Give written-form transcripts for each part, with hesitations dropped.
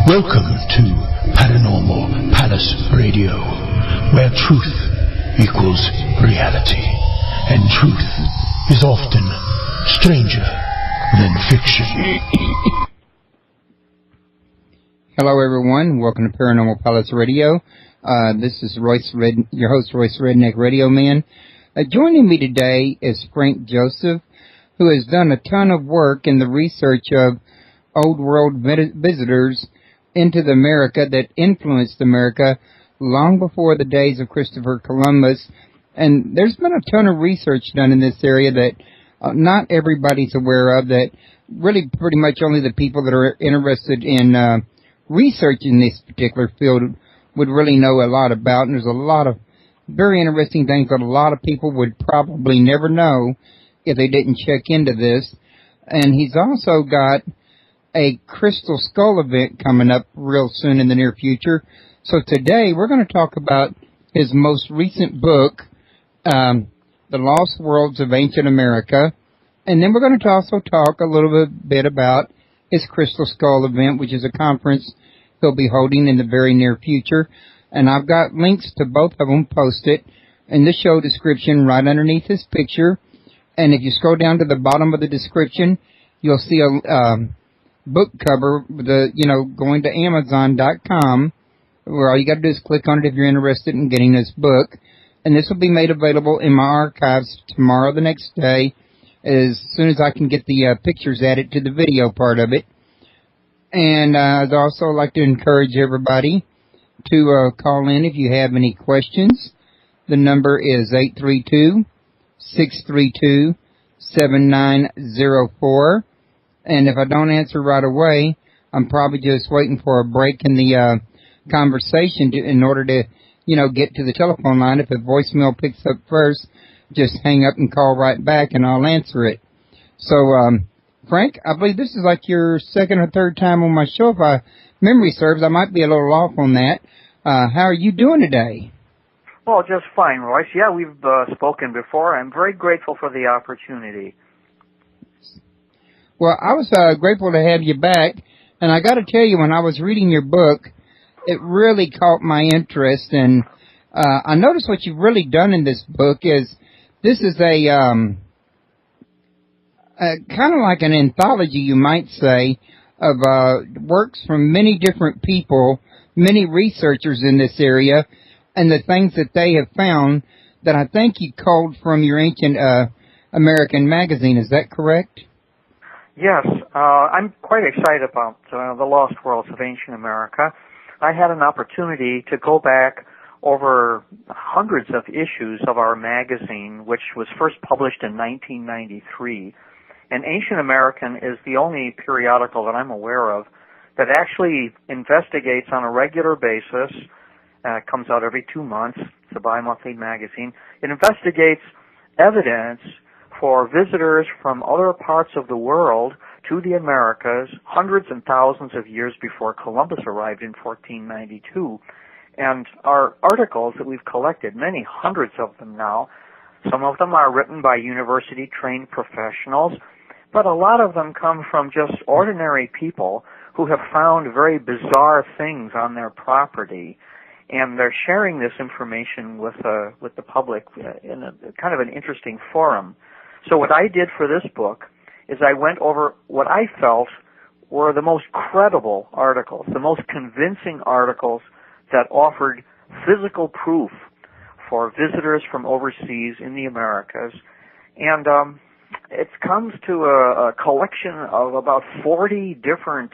Welcome to Paranormal Palace Radio, where truth equals reality, and truth is often stranger than fiction. Hello, everyone. Welcome to Paranormal Palace Radio. This is your host, Royce Redneck Radio Man. Joining me today is Frank Joseph, who has done a ton of work in the research of old world visitors into the America that influenced America long before the days of Christopher Columbus. And there's been a ton of research done in this area that not everybody's aware of, that really pretty much only the people that are interested in researching this particular field would really know a lot about. And there's a lot of very interesting things that a lot of people would probably never know if they didn't check into this. And he's also got a crystal skull event coming up real soon in the near future. So today we're going to talk about his most recent book, The Lost Worlds of Ancient America. And then we're going to also talk a little bit about his crystal skull event, which is a conference he'll be holding in the very near future. And I've got links to both of them posted in the show description right underneath his picture. And if you scroll down to the bottom of the description, you'll see a book cover with going to Amazon.com, where all you got to do is click on it if you're interested in getting this book. And this will be made available in my archives tomorrow, the next day, as soon as I can get the pictures added to the video part of it. And I'd also like to encourage everybody to call in if you have any questions. The number is 832-632-7904. And if I don't answer right away, I'm probably just waiting for a break in the conversation in order to, get to the telephone line. If a voicemail picks up first, just hang up and call right back and I'll answer it. So, Frank, I believe this is like your second or third time on my show. If my memory serves, I might be a little off on that. How are you doing today? Well, just fine, Royce. Yeah, we've spoken before. I'm very grateful for the opportunity. Well, I was grateful to have you back, and I got to tell you, when I was reading your book, it really caught my interest, and I noticed what you've really done in this book is this is a kind of like an anthology, you might say, of works from many different people, many researchers in this area, and the things that they have found that I think you culled from your Ancient American magazine. Is that correct? Yes, I'm quite excited about the Lost Worlds of Ancient America. I had an opportunity to go back over hundreds of issues of our magazine, which was first published in 1993. And Ancient American is the only periodical that I'm aware of that actually investigates on a regular basis. It comes out every 2 months. It's a bi-monthly magazine. It investigates evidence for visitors from other parts of the world to the Americas hundreds and thousands of years before Columbus arrived in 1492. And our articles that we've collected, many hundreds of them now, some of them are written by university-trained professionals, but a lot of them come from just ordinary people who have found very bizarre things on their property. And they're sharing this information with the public in a kind of an interesting forum. So what I did for this book is I went over what I felt were the most credible articles, the most convincing articles that offered physical proof for visitors from overseas in the Americas. And it comes to a collection of about 40 different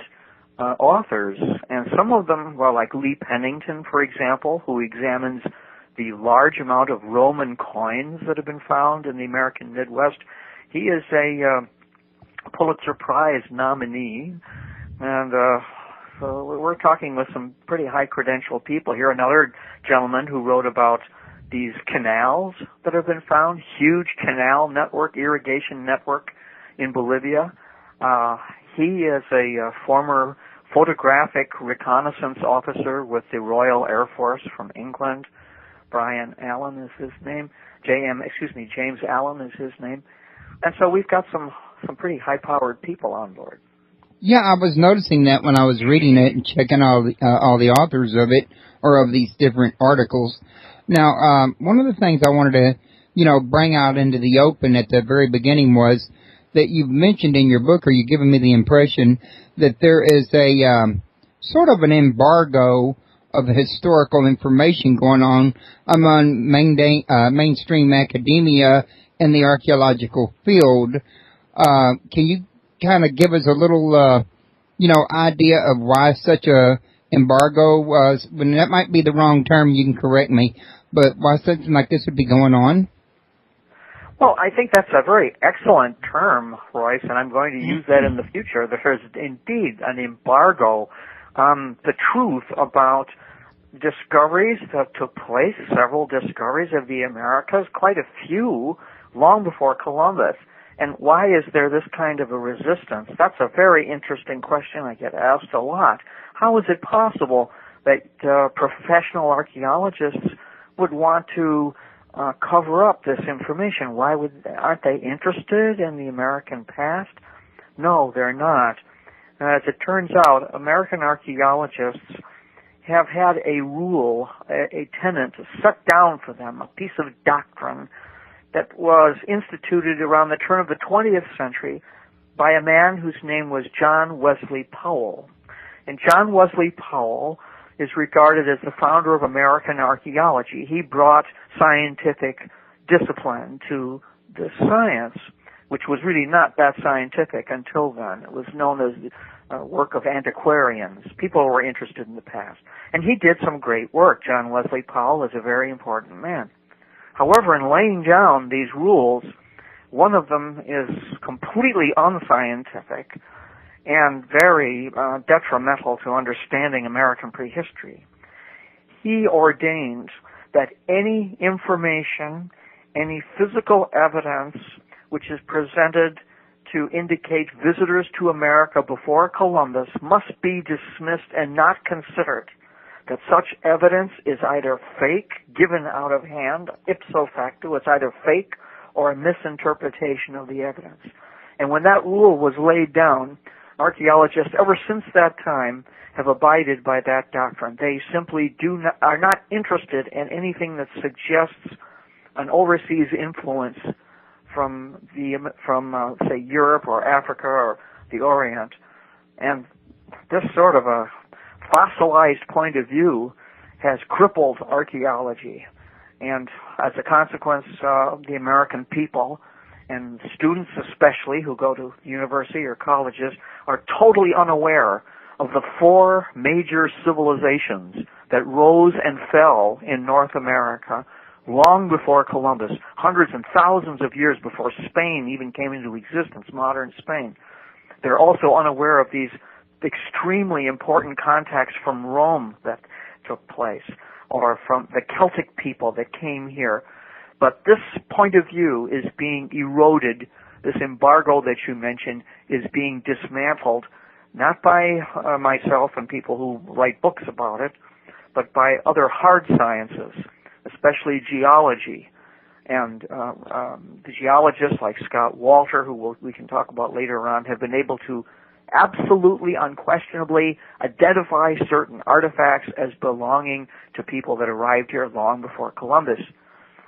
authors, and some of them, like Lee Pennington, for example, who examines the large amount of Roman coins that have been found in the American Midwest. He is a Pulitzer Prize nominee, and so we're talking with some pretty high-credentialed people here. Another gentleman who wrote about these canals that have been found, huge canal network, irrigation network in Bolivia. He is a former photographic reconnaissance officer with the Royal Air Force from England. Brian Allen is his name. James Allen is his name. And so we've got some pretty high-powered people on board. Yeah, I was noticing that when I was reading it and checking all the authors of it, or of these different articles. Now, one of the things I wanted to, bring out into the open at the very beginning was that you've mentioned in your book, or you've given me the impression that there is a sort of an embargo of historical information going on among mainstream academia in the archaeological field. Can you kind of give us a little, idea of why such a embargo was? When that might be the wrong term, you can correct me, but why something like this would be going on? Well, I think that's a very excellent term, Royce, and I'm going to use that in the future. There's indeed an embargo. The truth about discoveries that took place, several discoveries of the Americas, quite a few long before Columbus. And why is there this kind of a resistance? That's a very interesting question I get asked a lot. How is it possible that professional archaeologists would want to cover up this information? Aren't they interested in the American past? No, they're not. As it turns out, American archaeologists have had a rule, a tenet set down for them, a piece of doctrine that was instituted around the turn of the 20th century by a man whose name was John Wesley Powell. And John Wesley Powell is regarded as the founder of American archaeology. He brought scientific discipline to this science, which was really not that scientific until then. It was known as work of antiquarians. People were interested in the past. And he did some great work. John Wesley Powell is a very important man. However, in laying down these rules, one of them is completely unscientific and very detrimental to understanding American prehistory. He ordained that any information, any physical evidence which is presented to indicate visitors to America before Columbus must be dismissed and not considered. That such evidence is either fake, given out of hand, ipso facto, it's either fake or a misinterpretation of the evidence. And when that rule was laid down, archaeologists ever since that time have abided by that doctrine. They simply are not interested in anything that suggests an overseas influence from say Europe or Africa or the Orient. And this sort of a fossilized point of view has crippled archaeology. And as a consequence, the American people, and students especially who go to university or colleges, are totally unaware of the four major civilizations that rose and fell in North America long before Columbus, hundreds and thousands of years before Spain even came into existence, modern Spain. They're also unaware of these extremely important contacts from Rome that took place, or from the Celtic people that came here. But this point of view is being eroded. This embargo that you mentioned is being dismantled, not by myself and people who write books about it, but by other hard sciences, especially geology. And the geologists like Scott Walter, who we can talk about later on, have been able to absolutely, unquestionably identify certain artifacts as belonging to people that arrived here long before Columbus.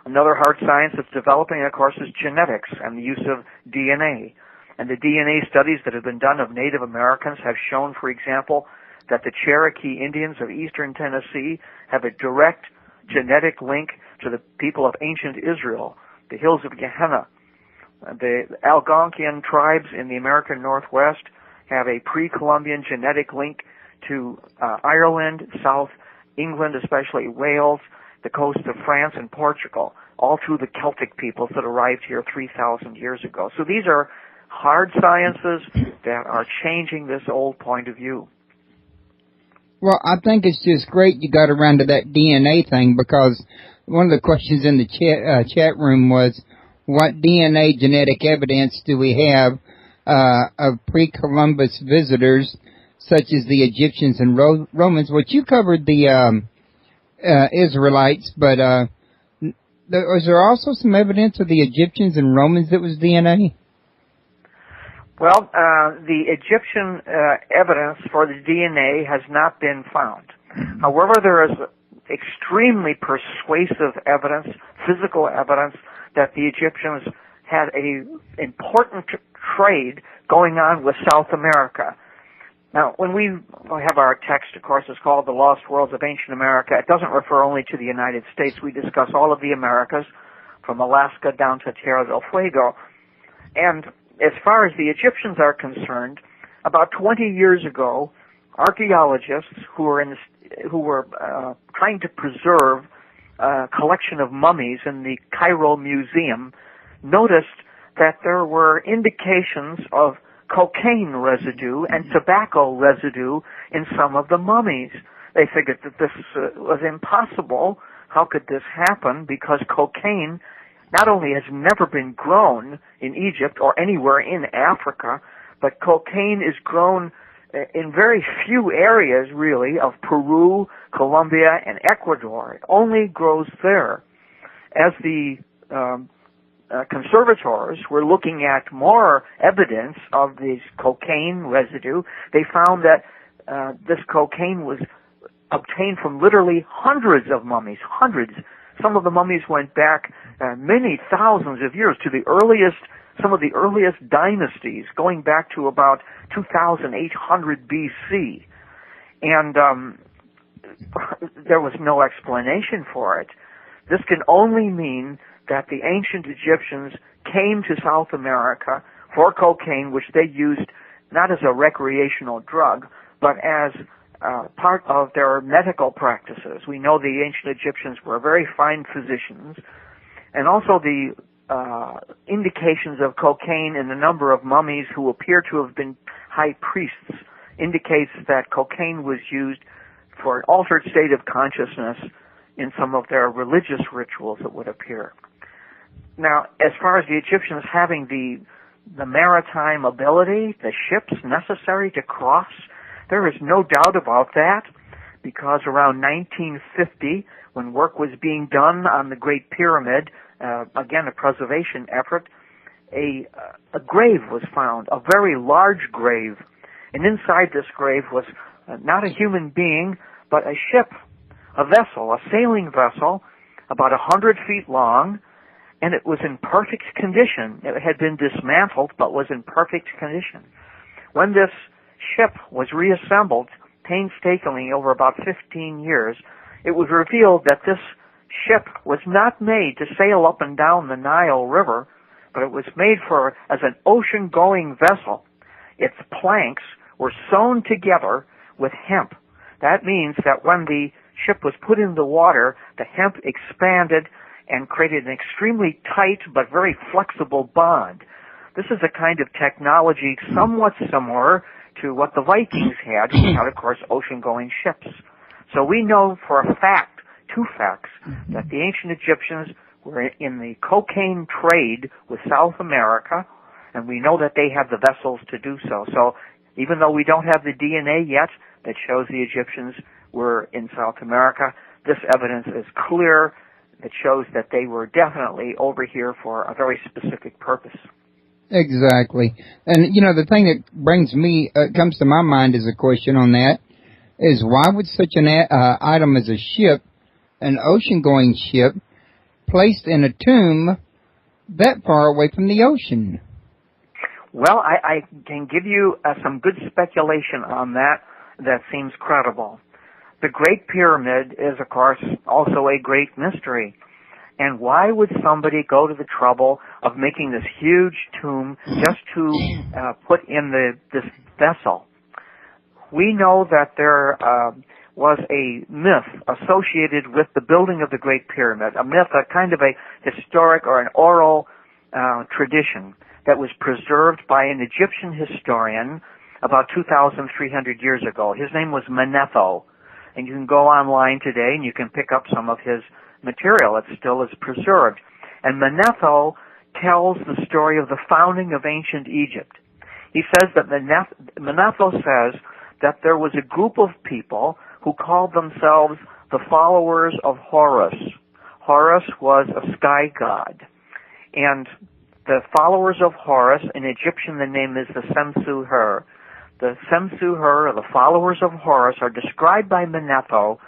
Another hard science that's developing, of course, is genetics and the use of DNA. And the DNA studies that have been done of Native Americans have shown, for example, that the Cherokee Indians of eastern Tennessee have a direct genetic link to the people of ancient Israel, the hills of Gehenna. The Algonquian tribes in the American Northwest have a pre-Columbian genetic link to Ireland, South England, especially Wales, the coast of France and Portugal, all through the Celtic peoples that arrived here 3,000 years ago. So these are hard sciences that are changing this old point of view. Well, I think it's just great you got around to that DNA thing, because one of the questions in the chat room was, what DNA genetic evidence do we have of pre-Columbus visitors, such as the Egyptians and Romans? Which you covered the Israelites, but was there also some evidence of the Egyptians and Romans that was DNA? Well, the Egyptian evidence for the DNA has not been found. However, there is extremely persuasive evidence, physical evidence, that the Egyptians had an important trade going on with South America. Now, when we have our text, of course, it's called The Lost Worlds of Ancient America. It doesn't refer only to the United States. We discuss all of the Americas, from Alaska down to Tierra del Fuego. And as far as the Egyptians are concerned, about 20 years ago, archaeologists who were trying to preserve a collection of mummies in the Cairo Museum noticed that there were indications of cocaine residue and tobacco residue in some of the mummies. They figured that this was impossible. How could this happen? Because cocaine not only has never been grown in Egypt or anywhere in Africa, but cocaine is grown in very few areas, really, of Peru, Colombia, and Ecuador. It only grows there. As the conservators were looking at more evidence of this cocaine residue, they found that this cocaine was obtained from literally hundreds of mummies, hundreds. Some of the mummies went back many thousands of years to some of the earliest dynasties, going back to about 2,800 BC. And there was no explanation for it. This can only mean that the ancient Egyptians came to South America for cocaine, which they used not as a recreational drug, but as part of their medical practices. We know the ancient Egyptians were very fine physicians, and also the indications of cocaine in the number of mummies who appear to have been high priests indicates that cocaine was used for an altered state of consciousness in some of their religious rituals, it would appear. Now, as far as the Egyptians having the maritime ability, the ships necessary to cross, there is no doubt about that, because around 1950, when work was being done on the Great Pyramid, again a preservation effort, a grave was found, a very large grave. And inside this grave was not a human being, but a ship, a vessel, a sailing vessel, about 100 feet long, and it was in perfect condition. It had been dismantled, but was in perfect condition. When this ship was reassembled painstakingly over about 15 years, it was revealed that this ship was not made to sail up and down the Nile River, but it was made as an ocean-going vessel. Its planks were sewn together with hemp. That means that when the ship was put in the water, the hemp expanded and created an extremely tight but very flexible bond. This is a kind of technology somewhat similar to what the Vikings had, who had, of course, ocean-going ships. So we know for a fact, two facts, that the ancient Egyptians were in the cocaine trade with South America, and we know that they had the vessels to do so. So even though we don't have the DNA yet that shows the Egyptians were in South America, this evidence is clear. It shows that they were definitely over here for a very specific purpose. Exactly. And, the thing that comes to my mind as a question on that is, why would such an item as a ship, an ocean-going ship, placed in a tomb that far away from the ocean? Well, I can give you some good speculation on that seems credible. The Great Pyramid is, of course, also a great mystery. And why would somebody go to the trouble of making this huge tomb just to put in this vessel? We know that there was a myth associated with the building of the Great Pyramid, a myth, a kind of a historic or an oral tradition that was preserved by an Egyptian historian about 2,300 years ago. His name was Manetho, and you can go online today and you can pick up some of his material. It still is preserved. And Manetho tells the story of the founding of ancient Egypt. He says that Manetho says that there was a group of people who called themselves the followers of Horus. Horus was a sky god. And the followers of Horus. In Egyptian, the name is the Semsu-Her. The Semsu-Her, or the followers of Horus, are described by Manetho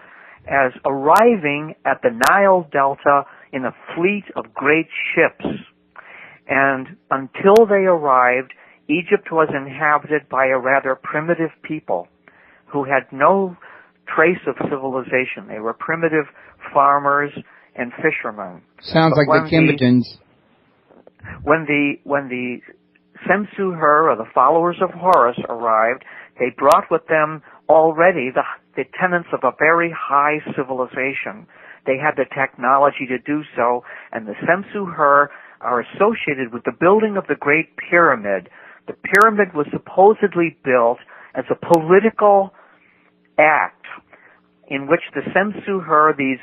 as arriving at the Nile Delta in a fleet of great ships. And until they arrived, Egypt was inhabited by a rather primitive people who had no trace of civilization. They were primitive farmers and fishermen. Sounds like the Kimbertons. When the Semsu-Her, or the followers of Horus, arrived, they brought with them already the tenets of a very high civilization. They had the technology to do so, and the Semsu-Her are associated with the building of the Great Pyramid. The pyramid was supposedly built as a political act in which the Semsu-Her, these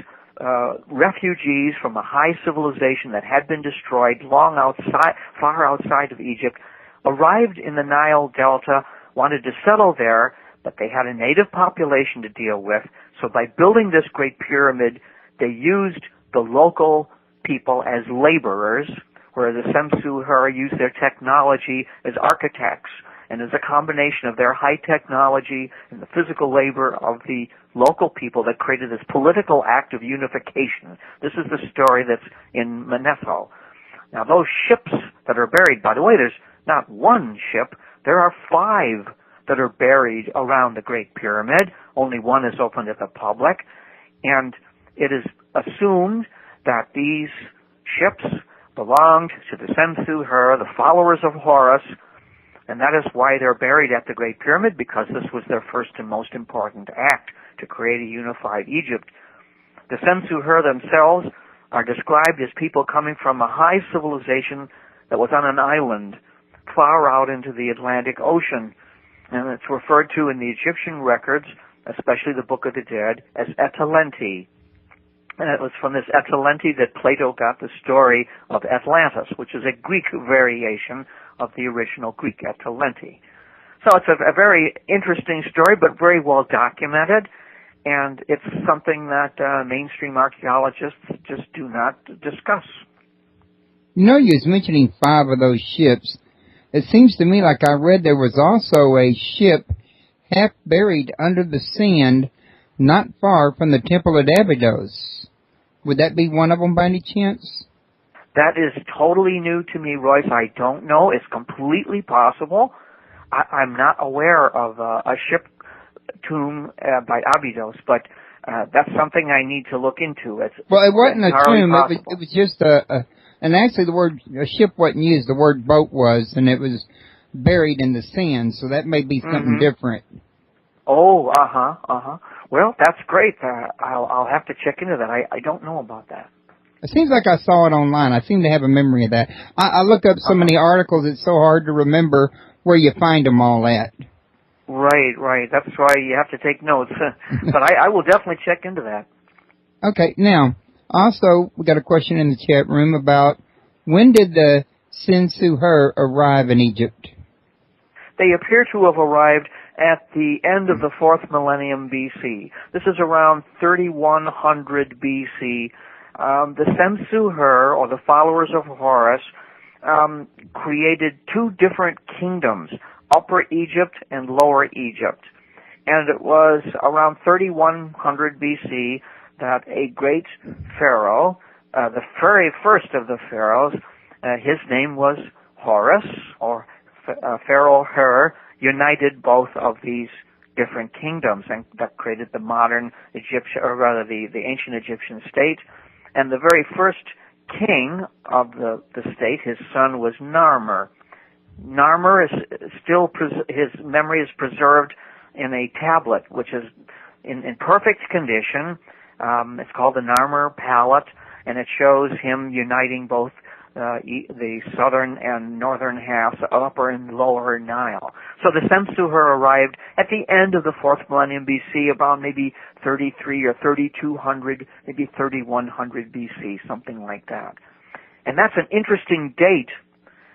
refugees from a high civilization that had been destroyed far outside of Egypt, arrived in the Nile Delta, wanted to settle there, but they had a native population to deal with. So by building this Great Pyramid, they used the local people as laborers, where the Semsu-Her used their technology as architects, and as a combination of their high technology and the physical labor of the local people that created this political act of unification. This is the story that's in Manetho. Now, those ships that are buried, by the way, there's not one ship, there are 5 that are buried around the Great Pyramid. Only one is open to the public, and it is assumed that these ships belonged to the Semsu-Her, the followers of Horus, and that is why they're buried at the Great Pyramid, because this was their first and most important act to create a unified Egypt. The Semsu-Her themselves are described as people coming from a high civilization that was on an island far out into the Atlantic Ocean, and it's referred to in the Egyptian records, especially the Book of the Dead, as Etalenti. And it was from this Etalenti that Plato got the story of Atlantis, which is a Greek variation of the original Greek Etalenti. So it's a very interesting story, but very well documented, and it's something that mainstream archaeologists just do not discuss. You know, you was mentioning 5 of those ships. It seems to me like I read there was also a ship half buried under the sand not far from the Temple of Abydos. Would that be one of them by any chance? That is totally new to me, Royce. I don't know. It's completely possible. I'm not aware of a ship tomb by Abydos, but that's something I need to look into. It wasn't a tomb. It was just and actually the word a ship wasn't used. The word boat was, and it was buried in the sand, so that may be something different. Oh, Well, that's great. I'll have to check into that. I don't know about that. It seems like I saw it online. I seem to have a memory of that. I look up so many articles, it's so hard to remember where you find them all at. Right. That's why you have to take notes. But I will definitely check into that. Okay, now, also, we got a question in the chat room about when did the Semsu-Her arrive in Egypt? They appear to have arrived at the end of the 4th millennium BC. This is around 3100 BC. The Semsu-Her, or the followers of Horus, created 2 different kingdoms, Upper Egypt and Lower Egypt. And it was around 3100 BC that a great pharaoh, the very first of the pharaohs, his name was Horus, or Pharaoh Her, united both of these different kingdoms, and that created the modern Egyptian, or rather the ancient Egyptian state. And the very first king of the state, his son was Narmer. Narmer is still, his memory is preserved in a tablet, which is in perfect condition. It's called the Narmer Palette, and it shows him uniting both the southern and northern halves, upper and lower Nile. So the Semsu-Her arrived at the end of the 4th millennium BC, about maybe 33 or 3200, maybe 3100 BC, something like that. And that's an interesting date,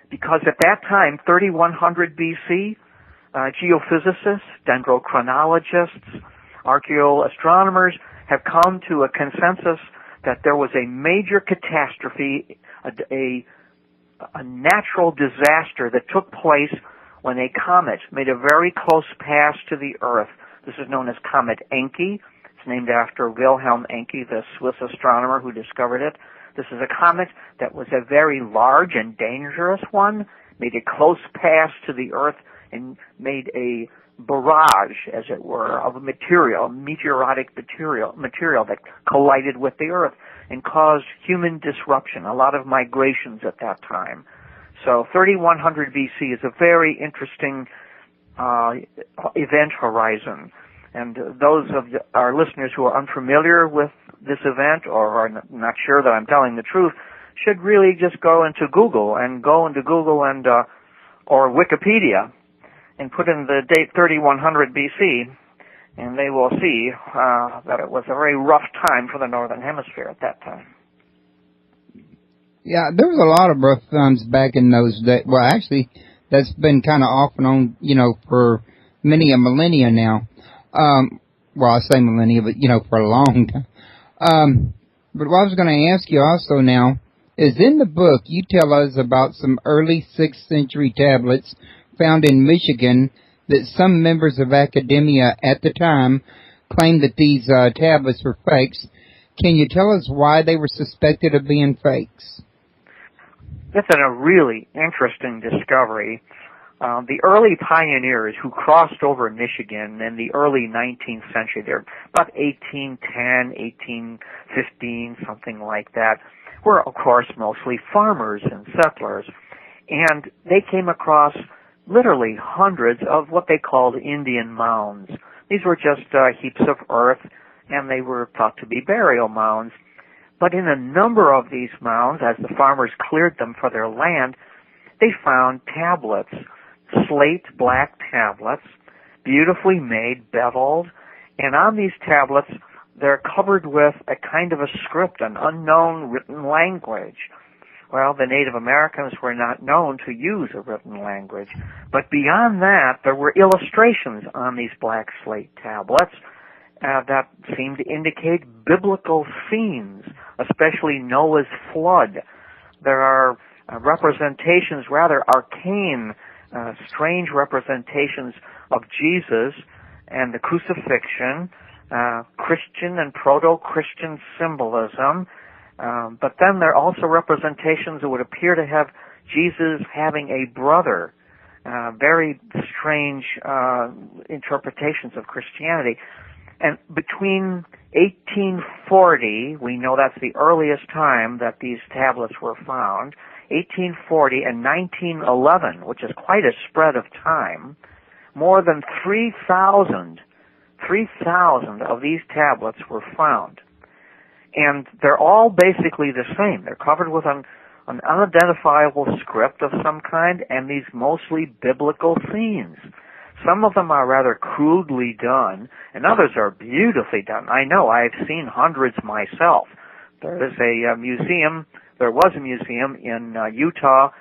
because at that time, 3100 BC, geophysicists, dendrochronologists, archaeoastronomers have come to a consensus that there was a major catastrophe, a a natural disaster that took place when a comet made a very close pass to the Earth. This is known as Comet Encke. It's named after Wilhelm Encke, the Swiss astronomer who discovered it. This is a comet that was a very large and dangerous one, made a close pass to the Earth, and made a barrage, as it were, of material, meteoritic material that collided with the Earth and caused human disruption, a lot of migrations at that time. So 3100 BC is a very interesting event horizon. And those of our listeners who are unfamiliar with this event or are not sure that I'm telling the truth should really just go into Google and or Wikipedia and put in the date 3100 BC, and they will see that it was a very rough time for the Northern Hemisphere at that time. Yeah, there was a lot of rough times back in those days. Well, actually, that's been kind of off and on, for many a millennia now. Well, I say millennia, but, for a long time. But what I was going to ask you also now is in the book, you tell us about some early 6th century tablets found in Michigan that some members of academia at the time claimed that these tablets were fakes. Can you tell us why they were suspected of being fakes? That's a really interesting discovery. The early pioneers who crossed over Michigan in the early 19th century, they're about 1810, 1815, something like that, were, of course, mostly farmers and settlers. And they came across literally hundreds of what they called Indian mounds. These were just heaps of earth, and they were thought to be burial mounds. But in a number of these mounds, as the farmers cleared them for their land, they found tablets, slate black tablets, beautifully made, beveled, and on these tablets they're covered with a kind of a script, an unknown written language. Well, the Native Americans were not known to use a written language, but beyond that there were illustrations on these black slate tablets that seemed to indicate biblical scenes, especially Noah's flood. There are representations, rather arcane, strange representations of Jesus and the crucifixion, Christian and proto-Christian symbolism, but then there are also representations that would appear to have Jesus having a brother, very strange interpretations of Christianity. And between 1840, we know that's the earliest time that these tablets were found, 1840 and 1911, which is quite a spread of time, more than 3,000 of these tablets were found. And they're all basically the same. They're covered with an unidentifiable script of some kind and these mostly biblical scenes. Some of them are rather crudely done, and others are beautifully done. I know, I've seen hundreds myself. There was a museum in Utah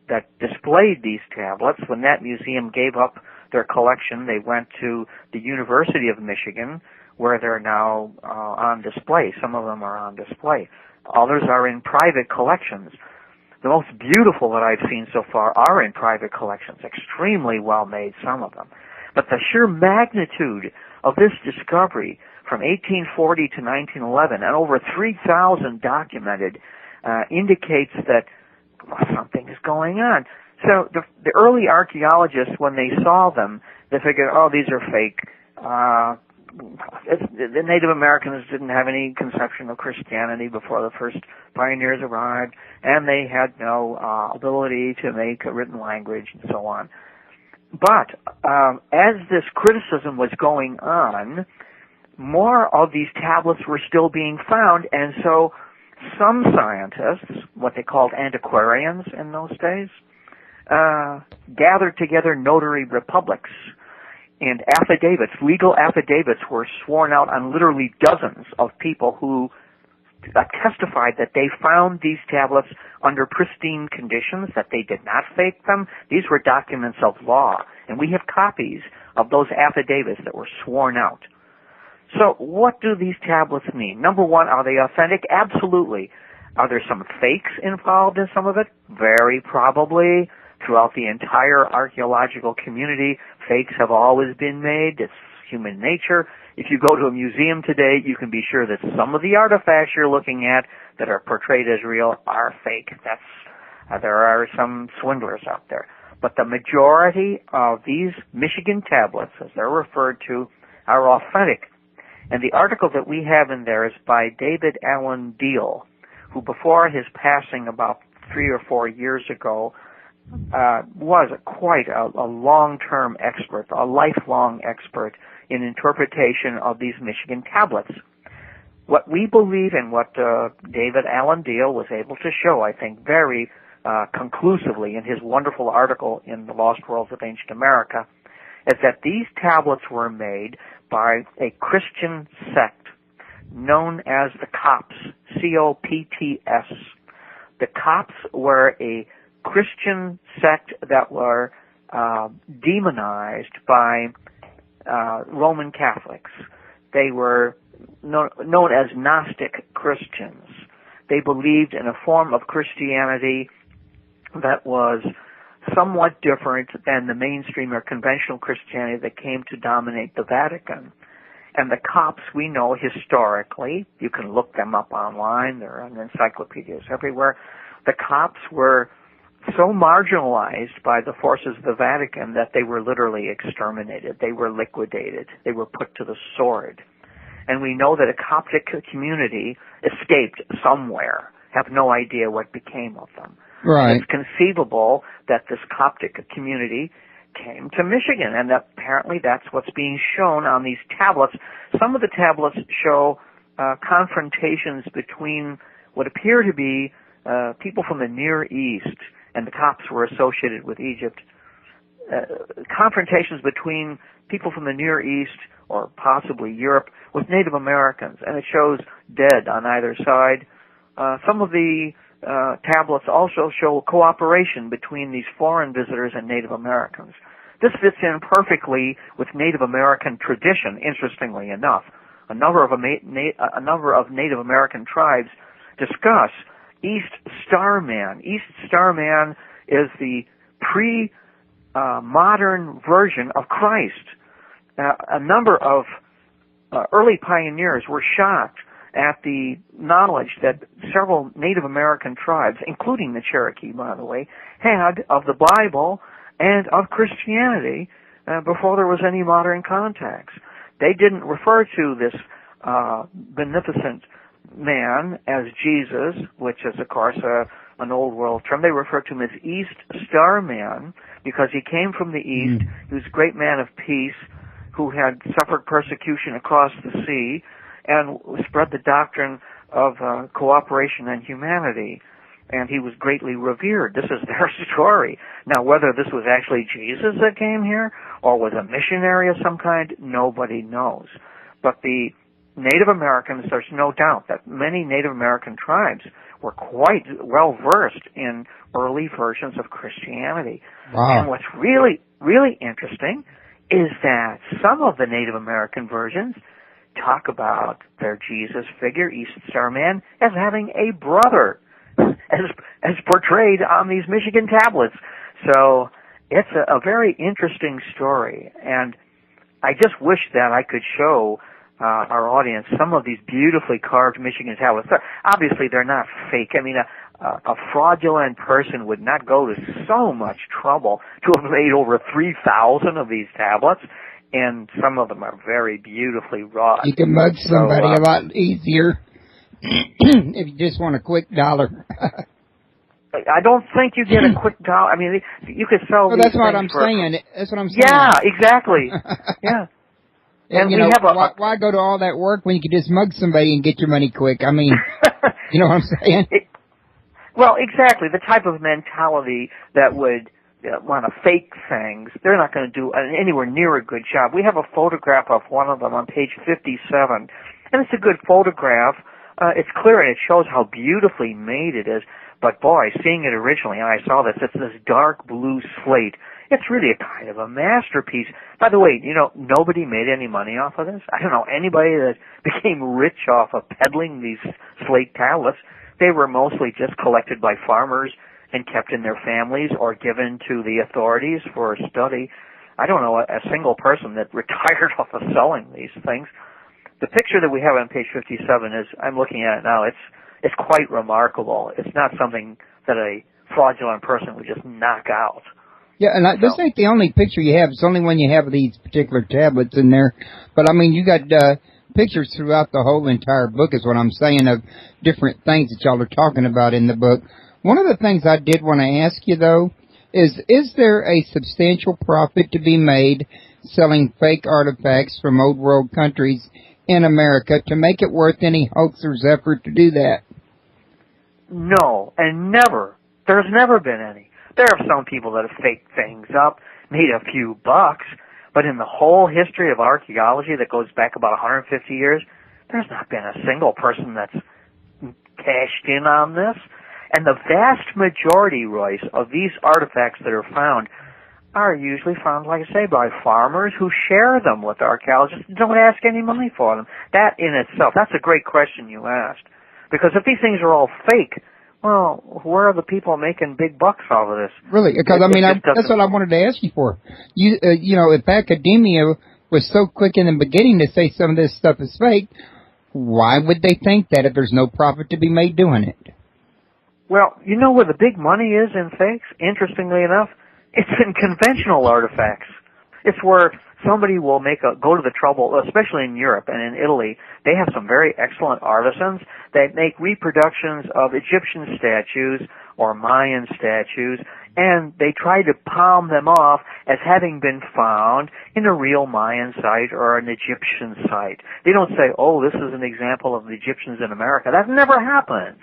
that displayed these tablets. When that museum gave up their collection, they went to the University of Michigan, where they're now on display. Some of them are on display. Others are in private collections. The most beautiful that I've seen so far are in private collections, extremely well made, some of them. But the sheer magnitude of this discovery from 1840 to 1911, and over 3,000 documented, indicates that something is going on. So the early archaeologists, when they saw them, they figured, oh, these are fake. The Native Americans didn't have any conception of Christianity before the first pioneers arrived, and they had no ability to make a written language and so on. But as this criticism was going on, more of these tablets were still being found, and so some scientists, what they called antiquarians in those days, gathered together notary republics, and affidavits, legal affidavits, were sworn out on literally dozens of people who testified that they found these tablets under pristine conditions, that they did not fake them. These were documents of law, and we have copies of those affidavits that were sworn out. So what do these tablets mean? Number one, are they authentic? Absolutely. Are there some fakes involved in some of it? Very probably. Throughout the entire archaeological community, fakes have always been made. It's human nature. If you go to a museum today, you can be sure that some of the artifacts you're looking at that are portrayed as real are fake. There are some swindlers out there. But the majority of these Michigan tablets, as they're referred to, are authentic. And the article that we have in there is by David Allen Deal, who before his passing about 3 or 4 years ago was quite a long-term expert, a lifelong expert in interpretation of these Michigan tablets. What we believe and what David Allen Deal was able to show, I think, very conclusively in his wonderful article in The Lost Worlds of Ancient America, is that these tablets were made by a Christian sect known as the Copts, C-O-P-T-S. The Copts were a Christian sect that were demonized by Roman Catholics. They were known as Gnostic Christians. They believed in a form of Christianity that was somewhat different than the mainstream or conventional Christianity that came to dominate the Vatican. And the Copts, we know historically, you can look them up online, they're on encyclopedias everywhere, the Copts were so marginalized by the forces of the Vatican that they were literally exterminated. They were liquidated. They were put to the sword. And we know that a Coptic community escaped somewhere, have no idea what became of them. Right. It's conceivable that this Coptic community came to Michigan, and that apparently that's what's being shown on these tablets. Some of the tablets show confrontations between what appear to be people from the Near East, and the Copts were associated with Egypt. Confrontations between people from the Near East, or possibly Europe, with Native Americans, and it shows dead on either side. Some of the tablets also show cooperation between these foreign visitors and Native Americans. This fits in perfectly with Native American tradition, interestingly enough. A number of Native American tribes discuss East Starman. East Starman is the pre-modern version of Christ. A number of early pioneers were shocked at the knowledge that several Native American tribes, including the Cherokee, by the way, had of the Bible and of Christianity before there was any modern contacts. They didn't refer to this beneficent man as Jesus, which is, of course, an old world term. They referred to him as East Star Man because he came from the East. He was a great man of peace who had suffered persecution across the sea and spread the doctrine of cooperation and humanity. And he was greatly revered. This is their story. Now, whether this was actually Jesus that came here or was a missionary of some kind, nobody knows. But the Native Americans, there's no doubt that many Native American tribes were quite well versed in early versions of Christianity. Wow. And what's really, really interesting is that some of the Native American versions talk about their Jesus figure, East Star Man, as having a brother, as portrayed on these Michigan tablets. So it's a very interesting story, and I just wish that I could show our audience some of these beautifully carved Michigan tablets. Obviously, they're not fake. I mean, a fraudulent person would not go to so much trouble to have made over 3,000 of these tablets, and some of them are very beautifully wrought. You can mug somebody a lot easier if you just want a quick dollar. I don't think you get a quick dollar. I mean, you could sell well, these that's what things I'm saying. That's what I'm saying. Yeah, exactly. Yeah. And you know, why go to all that work when you could just mug somebody and get your money quick? I mean, you know what I'm saying? Well, exactly. The type of mentality that would want to fake things, they're not going to do anywhere near a good job. We have a photograph of one of them on page 57, and it's a good photograph. It's clear and it shows how beautifully made it is. But boy, seeing it originally, and I saw this, it's this dark blue slate. It's really a kind of a masterpiece. By the way, you know, nobody made any money off of this. I don't know anybody that became rich off of peddling these slate tablets. they were mostly just collected by farmers and kept in their families or given to the authorities for study. I don't know a single person that retired off of selling these things. The picture that we have on page 57 is, I'm looking at it now, it's quite remarkable. It's not something that a fraudulent person would just knock out. Yeah, and this ain't the only picture you have. It's only when you have these particular tablets in there. But, I mean, you got pictures throughout the whole entire book is what I'm saying, of different things that y'all are talking about in the book. One of the things I did want to ask you, though, is there a substantial profit to be made selling fake artifacts from old world countries in America to make it worth any hoaxer's effort to do that? No, and never. There's never been any. There are some people that have faked things up, made a few bucks, but in the whole history of archaeology that goes back about 150 years, there's not been a single person that's cashed in on this. And the vast majority, Royce, of these artifacts that are found are usually found, like I say, by farmers who share them with archaeologists and don't ask any money for them. That in itself, that's a great question you asked. Because if these things are all fake, well, where are the people making big bucks off of this? Really? Because, that's what I wanted to ask you for. You know, if academia was so quick in the beginning to say some of this stuff is fake, why would they think that if there's no profit to be made doing it? Well, you know where the big money is in fakes, interestingly enough? It's in conventional artifacts. It's where somebody will go to the trouble, especially in Europe and in Italy. They have some very excellent artisans that make reproductions of Egyptian statues or Mayan statues, and they try to palm them off as having been found in a real Mayan site or an Egyptian site. They don't say, oh, this is an example of the Egyptians in America. That never happens.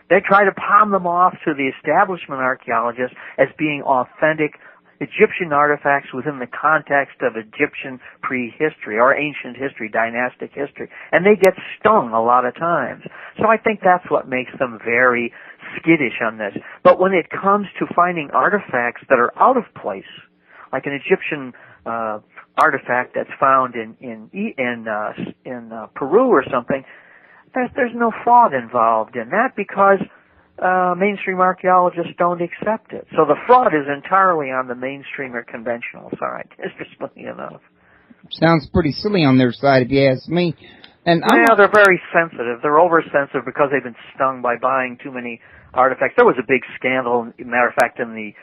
They try to palm them off to the establishment archaeologists as being authentic Egyptian artifacts within the context of Egyptian prehistory or ancient history, dynastic history. And they get stung a lot of times. So I think that's what makes them very skittish on this. But when it comes to finding artifacts that are out of place, like an Egyptian artifact that's found in Peru or something, there's no fraud involved in that because mainstream archaeologists don't accept it. So the fraud is entirely on the mainstream or conventional side, interestingly enough. Sounds pretty silly on their side, if you ask me. And they're very sensitive. They're oversensitive because they've been stung by buying too many artifacts. There was a big scandal, matter of fact, in the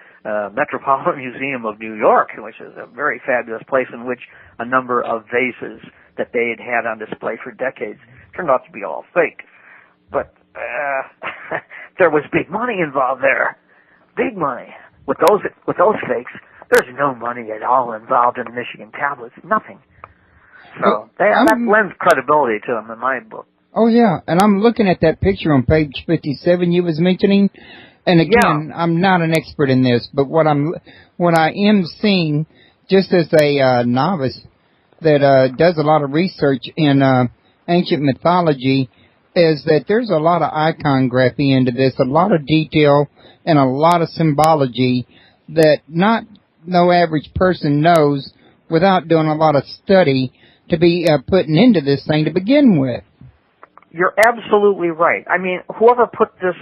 Metropolitan Museum of New York, which is a very fabulous place in which a number of vases that they had on display for decades turned out to be all fake. But there was big money involved there. Big money. With those fakes, there's no money at all involved in the Michigan tablets. Nothing. So that lends credibility to them in my book. Oh, yeah. And I'm looking at that picture on page 57 you was mentioning. And again, I'm not an expert in this, but what I am seeing, just as a novice that does a lot of research in ancient mythology, is that there's a lot of iconography into this, a lot of detail, and a lot of symbology that no average person knows without doing a lot of study to be putting into this thing to begin with. You're absolutely right. I mean, whoever put this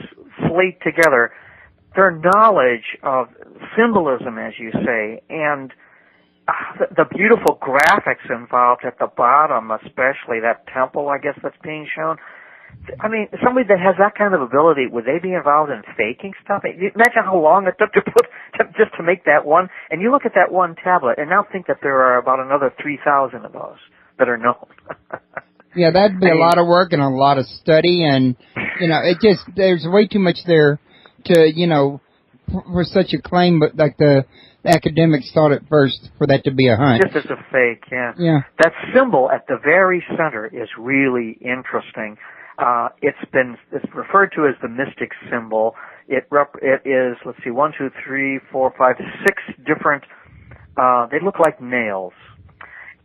slate together, their knowledge of symbolism, as you say, and the beautiful graphics involved at the bottom, especially that temple, I guess, that's being shown. I mean, somebody that has that kind of ability, would they be involved in faking stuff? Imagine how long it took just to make that one. And you look at that one tablet, and now think that there are about another 3,000 of those that are known. Yeah, that'd be a lot of work and a lot of study, and there's way too much there to for such a claim, but like the academics thought at first for that to be a hunt. Just as a fake, yeah. Yeah. That symbol at the very center is really interesting. It's referred to as the mystic symbol. It is, let's see, 1, 2, 3, 4, 5, 6 different, they look like nails.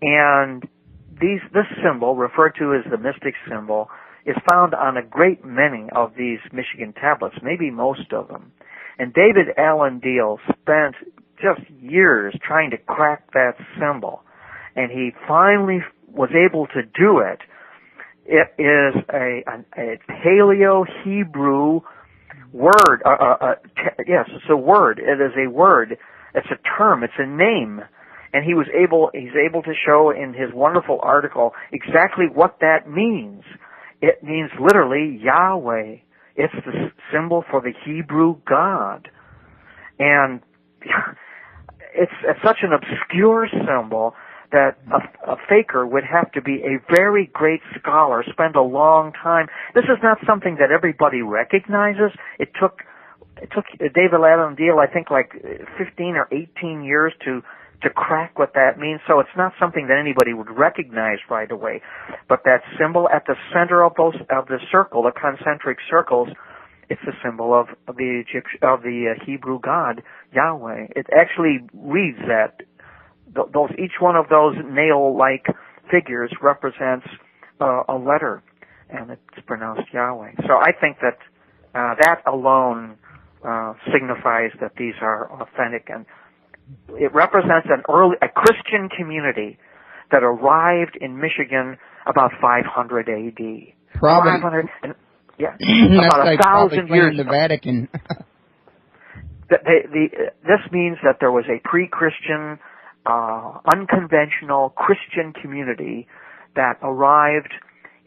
And this symbol, referred to as the mystic symbol, is found on a great many of these Michigan tablets, maybe most of them. And David Allen Deal spent just years trying to crack that symbol. And he finally was able to do it. It is a Paleo-Hebrew word. Yes, it's a word. It is a word. It's a term. It's a name. And he's able to show in his wonderful article exactly what that means. It means literally Yahweh. It's the symbol for the Hebrew God. And it's such an obscure symbol that a faker would have to be a very great scholar, spend a long time. This is not something that everybody recognizes. It took David Adam Deal, I think, like 15 or 18 years to crack what that means. So it's not something that anybody would recognize right away. But that symbol at the center of the circle, the concentric circles, it's a symbol of the Hebrew God Yahweh. It actually reads that each one of those nail-like figures represents a letter, and it's pronounced Yahweh. So I think that that alone signifies that these are authentic, and it represents a Christian community that arrived in Michigan about 500 A.D. Probably. 500, yeah, about 1,000 years. In the Vatican. This means that there was a pre-Christian, unconventional Christian community that arrived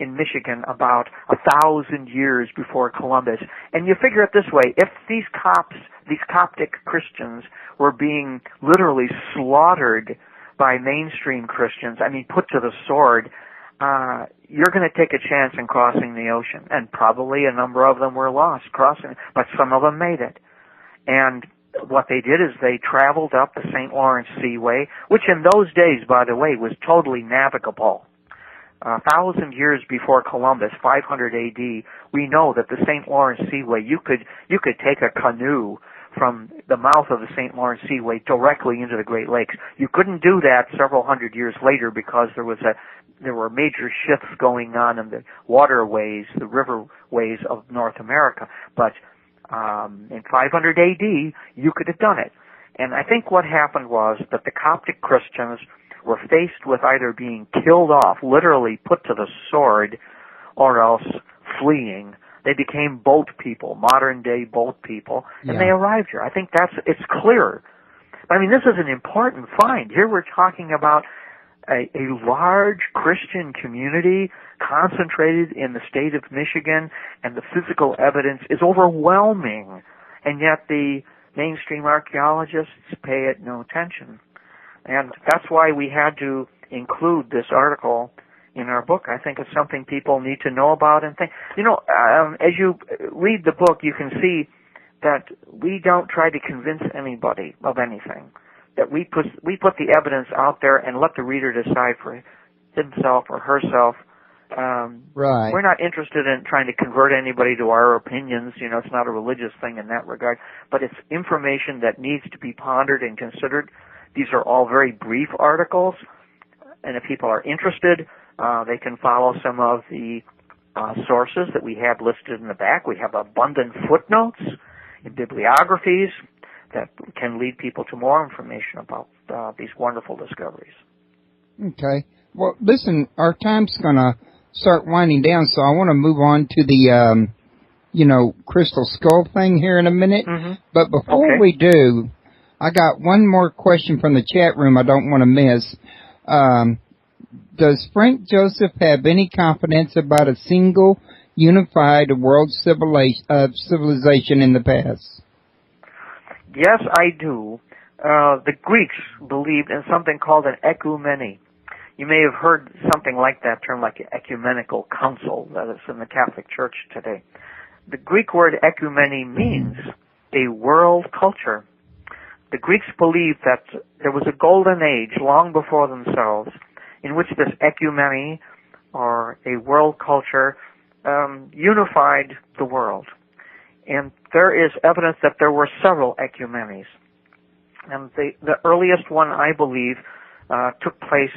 in Michigan about 1,000 years before Columbus. And you figure it this way: if these Coptic Christians were being literally slaughtered by mainstream Christians, I mean, put to the sword, you're going to take a chance in crossing the ocean. And probably a number of them were lost crossing, but some of them made it. And what they did is they traveled up the St. Lawrence Seaway, which in those days, by the way, was totally navigable. 1,000 years before Columbus, 500 A.D., we know that the St. Lawrence Seaway, you could take a canoe from the mouth of the St. Lawrence Seaway directly into the Great Lakes. You couldn't do that several hundred years later because there were major shifts going on in the waterways, the riverways of North America. But in 500 A.D., you could have done it. And I think what happened was that the Coptic Christians were faced with either being killed off, literally put to the sword, or else fleeing. They became boat people, modern-day boat people, and they arrived here. I think it's clear. I mean, this is an important find. Here we're talking about a large Christian community concentrated in the state of Michigan, and the physical evidence is overwhelming, and yet the mainstream archaeologists pay it no attention. And that's why we had to include this article in our book. I think it's something people need to know about and think. You know, as you read the book, you can see that we don't try to convince anybody of anything. That we put the evidence out there and let the reader decide for himself or herself. Right. We're not interested in trying to convert anybody to our opinions. You know, it's not a religious thing in that regard. But it's information that needs to be pondered and considered. These are all very brief articles, and if people are interested, they can follow some of the sources that we have listed in the back. We have abundant footnotes and bibliographies that can lead people to more information about these wonderful discoveries. Okay. Well, listen, our time's going to start winding down, so I want to move on to the, crystal skull thing here in a minute. Mm-hmm. But before we do, I got one more question from the chat room I don't want to miss. Does Frank Joseph have any confidence about a single unified world civilization in the past? Yes, I do. The Greeks believed in something called an ecumeny. You may have heard something like that term, like ecumenical council, that is in the Catholic Church today. The Greek word ecumeny means a world culture. The Greeks believed that there was a golden age long before themselves in which this ecumeny, or a world culture, unified the world. And there is evidence that there were several ecumenies. And the earliest one, I believe, took place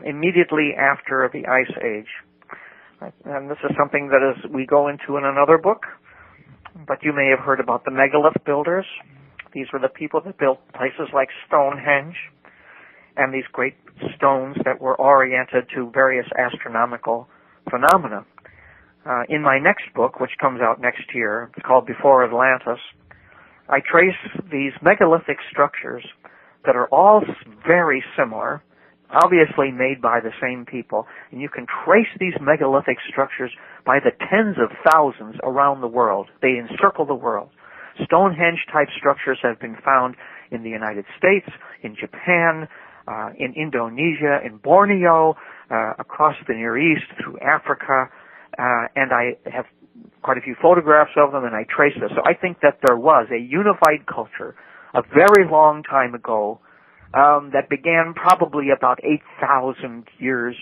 immediately after the Ice Age. And this is something that we go into in another book. But you may have heard about the megalith builders. These were the people that built places like Stonehenge and these great stones that were oriented to various astronomical phenomena. In my next book, which comes out next year, it's called Before Atlantis, I trace these megalithic structures that are all very similar, obviously made by the same people, and you can trace these megalithic structures by the tens of thousands around the world. They encircle the world. Stonehenge-type structures have been found in the United States, in Japan, in Indonesia, in Borneo, across the Near East, through Africa, and I have quite a few photographs of them, and I trace this. So I think that there was a unified culture a very long time ago that began probably about 8,000 years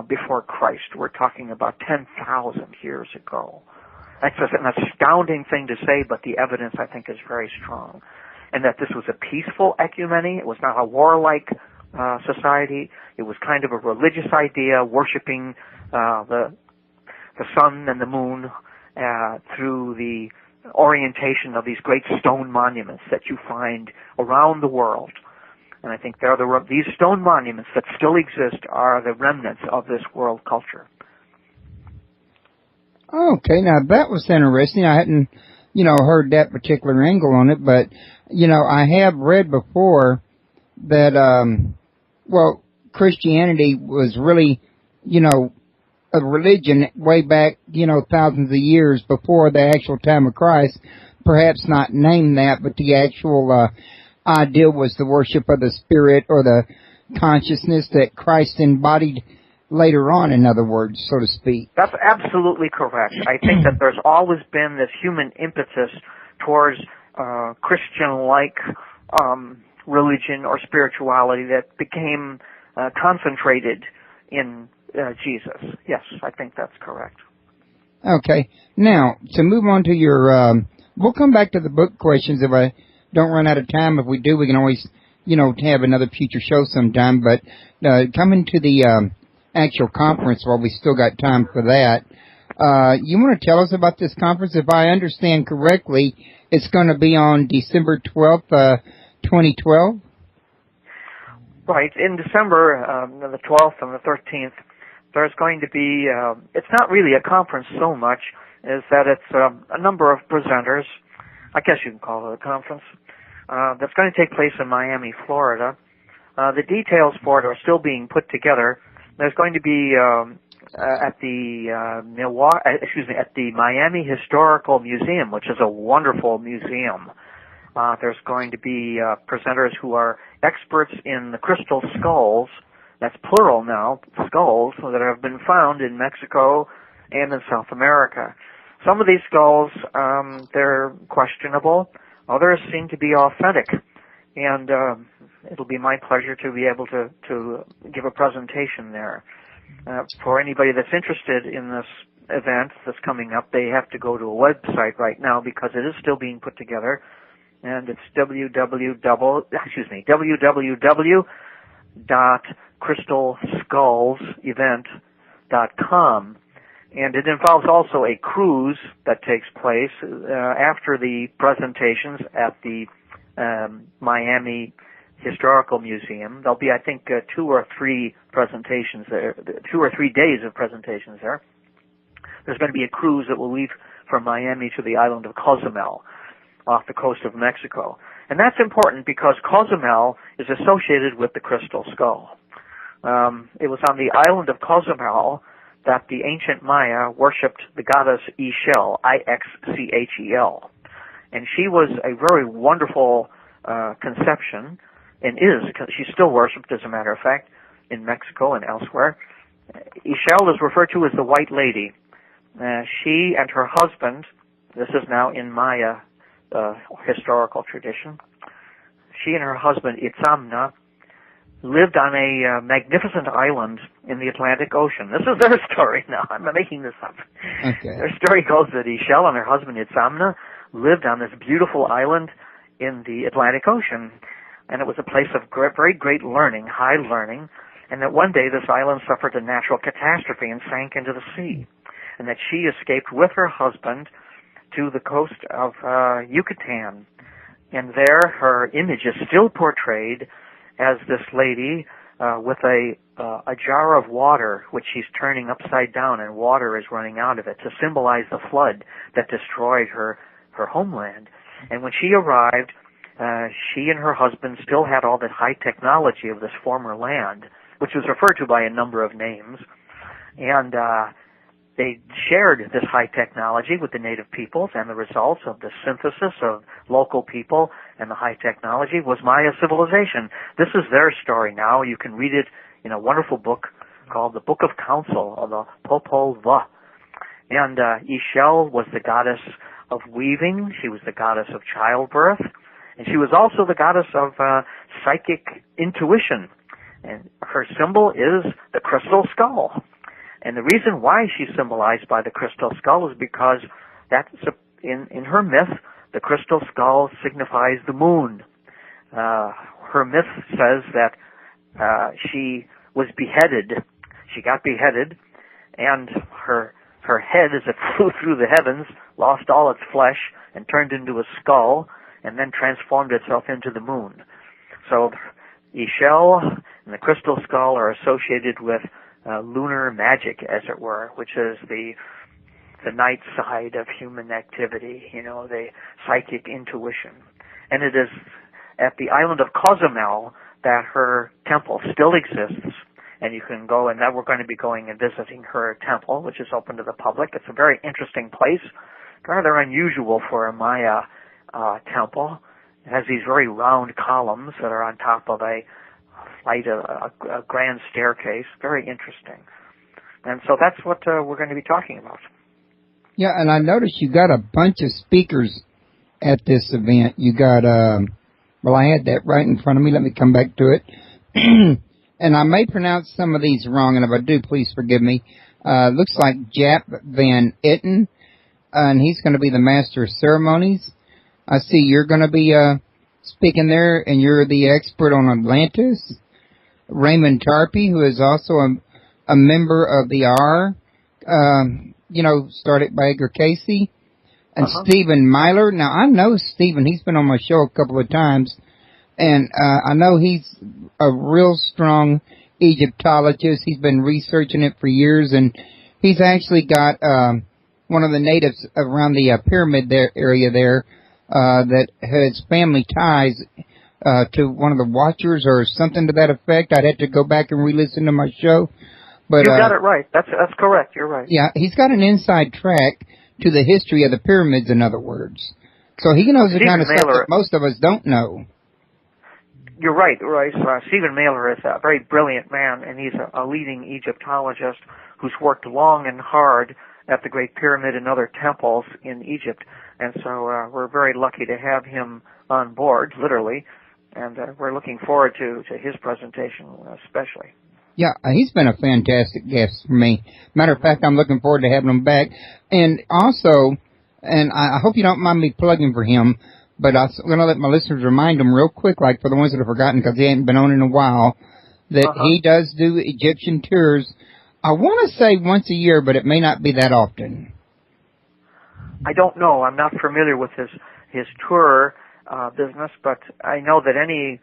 before Christ. We're talking about 10,000 years ago. That's just an astounding thing to say, but the evidence, I think, is very strong. And that this was a peaceful ecumeny. It was not a warlike society. It was kind of a religious idea, worshiping the sun and the moon through the orientation of these great stone monuments that you find around the world. And I think these stone monuments that still exist are the remnants of this world culture. Okay, now that was interesting. I hadn't, heard that particular angle on it, but, I have read before that, Christianity was really, a religion way back, thousands of years before the actual time of Christ. Perhaps not named that, but the actual idea was the worship of the spirit or the consciousness that Christ embodied later on, in other words, so to speak. That's absolutely correct. I think that there's always been this human impetus towards Christian-like religion or spirituality that became concentrated in Jesus. Yes, I think that's correct. Okay. Now, to move on to your, we'll come back to the book questions if I don't run out of time. If we do, we can always, have another future show sometime. But coming to the actual conference, while we still got time for that, you want to tell us about this conference? If I understand correctly, it's going to be on December 12th, 2012? Right. In December, the 12th and the 13th, there's going to be, it's not really a conference so much as that it's a number of presenters, I guess you can call it a conference, that's going to take place in Miami, Florida. The details for it are still being put together. There's going to be at the Miami Historical Museum, which is a wonderful museum. There's going to be presenters who are experts in the crystal skulls. That's plural now, skulls that have been found in Mexico and in South America. Some of these skulls, they're questionable. Others seem to be authentic. And it'll be my pleasure to be able to give a presentation there. For anybody that's interested in this event that's coming up, they have to go to a website right now because it is still being put together. And it's www.crystalskullsevent.com. And it involves also a cruise that takes place after the presentations at the Miami Historical Museum. There'll be, I think, 2 or 3 presentations there, 2 or 3 days of presentations there. There's going to be a cruise that will leave from Miami to the island of Cozumel off the coast of Mexico. And that's important because Cozumel is associated with the crystal skull. It was on the island of Cozumel that the ancient Maya worshipped the goddess Ixchel, I-X-C-H-E-L. And she was a very wonderful conception, and she's still worshipped, as a matter of fact, in Mexico and elsewhere. Ixchel is referred to as the White Lady. She and her husband, this is now in Maya historical tradition, she and her husband, Itzamna, lived on a magnificent island in the Atlantic Ocean. This is their story now. I'm not making this up. Okay. Their story goes that Ixchel and her husband, Itzamna, lived on this beautiful island in the Atlantic Ocean. And it was a place of very great learning, high learning, and that one day this island suffered a natural catastrophe and sank into the sea. And that she escaped with her husband to the coast of Yucatan. And there her image is still portrayed as this lady with a jar of water, which she's turning upside down, and water is running out of it to symbolize the flood that destroyed her homeland. And when she arrived, she and her husband still had all the high technology of this former land, which was referred to by a number of names, and they shared this high technology with the native peoples, and the results of the synthesis of local people and the high technology was Maya civilization. This is their story now. You can read it in a wonderful book called the Book of Counsel, or the Popol Vuh. And Ixchel was the goddess of weaving. She was the goddess of childbirth. And she was also the goddess of psychic intuition. And her symbol is the crystal skull. And the reason why she's symbolized by the crystal skull is because that's in her myth, the crystal skull signifies the moon. Her myth says that she was beheaded. She got beheaded, and her head, as it flew through the heavens, lost all its flesh and turned into a skull, and then transformed itself into the moon. So Ixchel and the crystal skull are associated with lunar magic, as it were, which is the night side of human activity, the psychic intuition. And it is at the island of Cozumel that her temple still exists, and you can go, and that we're going to be going and visiting her temple, which is open to the public. It's a very interesting place, rather unusual for a Maya temple. It has these very round columns that are on top of a flight, a grand staircase. Very interesting. And so that's what we're going to be talking about. Yeah, and I noticed you got a bunch of speakers at this event. You got, well, I had that right in front of me. Let me come back to it. And I may pronounce some of these wrong, and if I do, please forgive me. Looks like Jap Van Itten, and he's going to be the Master of Ceremonies. I see you're going to be speaking there, and you're the expert on Atlantis. Raymond Tarpey, who is also a member of the R, started by Edgar Casey. And Stephen Myler. Now, I know Stephen. He's been on my show a couple of times. And I know he's a real strong Egyptologist. He's been researching it for years. And he's actually got one of the natives around the pyramid area there that has family ties to one of the watchers or something to that effect. I'd have to go back and re-listen to my show. But you got it right. That's correct. You're right. Yeah, he's got an inside track to the history of the pyramids, in other words. So he knows the kind of stuff that most of us don't know. You're right, Royce. Stephen Mailer is a very brilliant man, and he's a leading Egyptologist who's worked long and hard at the Great Pyramid and other temples in Egypt. And so we're very lucky to have him on board, literally, and we're looking forward to his presentation especially. Yeah, he's been a fantastic guest for me. Matter of fact, I'm looking forward to having him back. And also, and I hope you don't mind me plugging for him, but I'm going to let my listeners remind him real quick, like for the ones that have forgotten because he hadn't been on in a while, that he does do Egyptian tours. I want to say once a year, but it may not be that often. I don't know. I'm not familiar with his tour business, but I know that any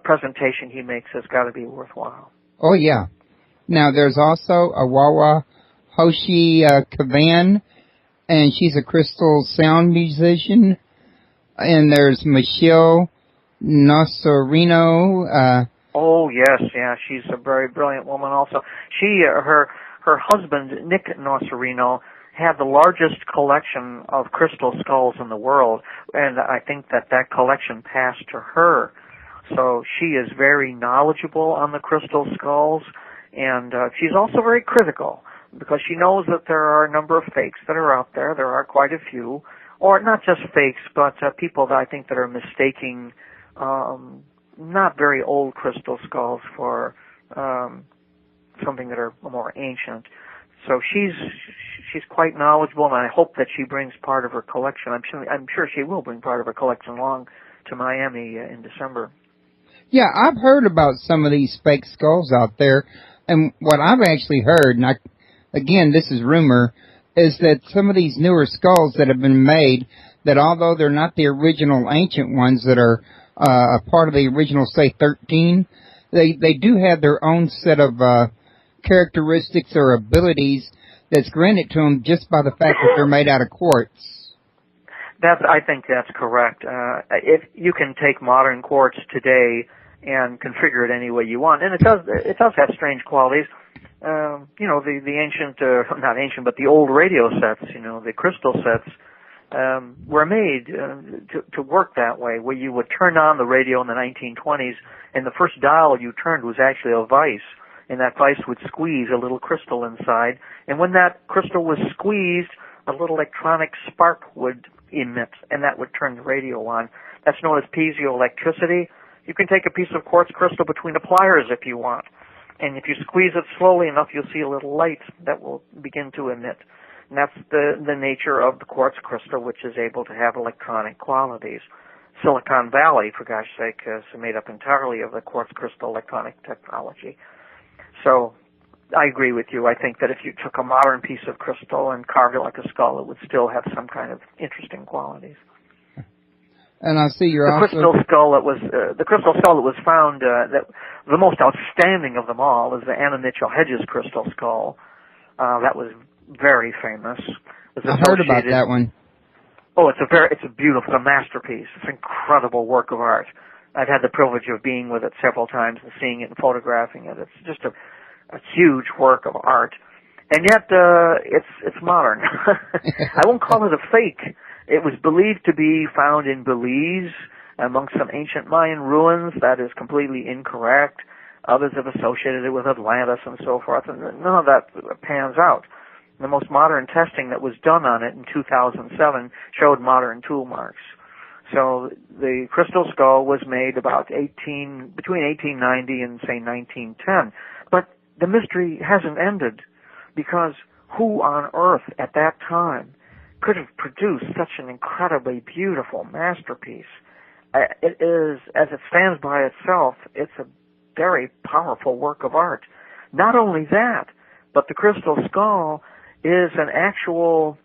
presentation he makes has got to be worthwhile. Oh, yeah. Now, there's also Awawa Hoshi Kavan, and she's a crystal sound musician. And there's Michelle Nocerino. Oh, yes, yeah. She's a very brilliant woman also. Her husband, Nick Nocerino, had the largest collection of crystal skulls in the world, and I think that collection passed to her. So she is very knowledgeable on the crystal skulls, and she's also very critical because she knows that there are a number of fakes that are out there. There are quite a few, or not just fakes, but people that I think that are mistaking not very old crystal skulls for something that are more ancient. So she's quite knowledgeable, and I hope that she brings part of her collection. I'm sure she will bring part of her collection along to Miami in December. Yeah, I've heard about some of these fake skulls out there, and what I've actually heard, and again, this is rumor, is that some of these newer skulls that have been made, that although they're not the original ancient ones that are a part of the original, say, 13, they do have their own set of characteristics or abilities that's granted to them just by the fact that they're made out of quartz. I think that's correct. If you can take modern quartz today and configure it any way you want, and it does have strange qualities. The ancient, not ancient, but the old radio sets, the crystal sets, were made to work that way, where you would turn on the radio in the 1920s, and the first dial you turned was actually a vice, and that vice would squeeze a little crystal inside, and when that crystal was squeezed, a little electronic spark would emit, and that would turn the radio on. That's known as piezoelectricity. You can take a piece of quartz crystal between the pliers if you want, and if you squeeze it slowly enough, you'll see a little light that will begin to emit. And that's the nature of the quartz crystal, which is able to have electronic qualities. Silicon Valley, for gosh sake, is made up entirely of the quartz crystal electronic technology. So I agree with you. I think that if you took a modern piece of crystal and carved it like a skull, it would still have some kind of interesting qualities. And I see you're the crystal skull that was found. That the most outstanding of them all is the Anna Mitchell Hedges crystal skull. That was very famous. I heard about that one. Oh, it's a beautiful, a masterpiece. It's an incredible work of art. I've had the privilege of being with it several times and seeing it and photographing it. It's just a huge work of art, and yet it's modern. I won't call it a fake. It was believed to be found in Belize among some ancient Mayan ruins. That is completely incorrect. Others have associated it with Atlantis and so forth, and none of that pans out. The most modern testing that was done on it in 2007 showed modern tool marks. So the crystal skull was made between 1890 and say 1910. But the mystery hasn't ended, because who on earth at that time could have produced such an incredibly beautiful masterpiece? It is, as it stands by itself, it's a very powerful work of art. Not only that, but the crystal skull is an actual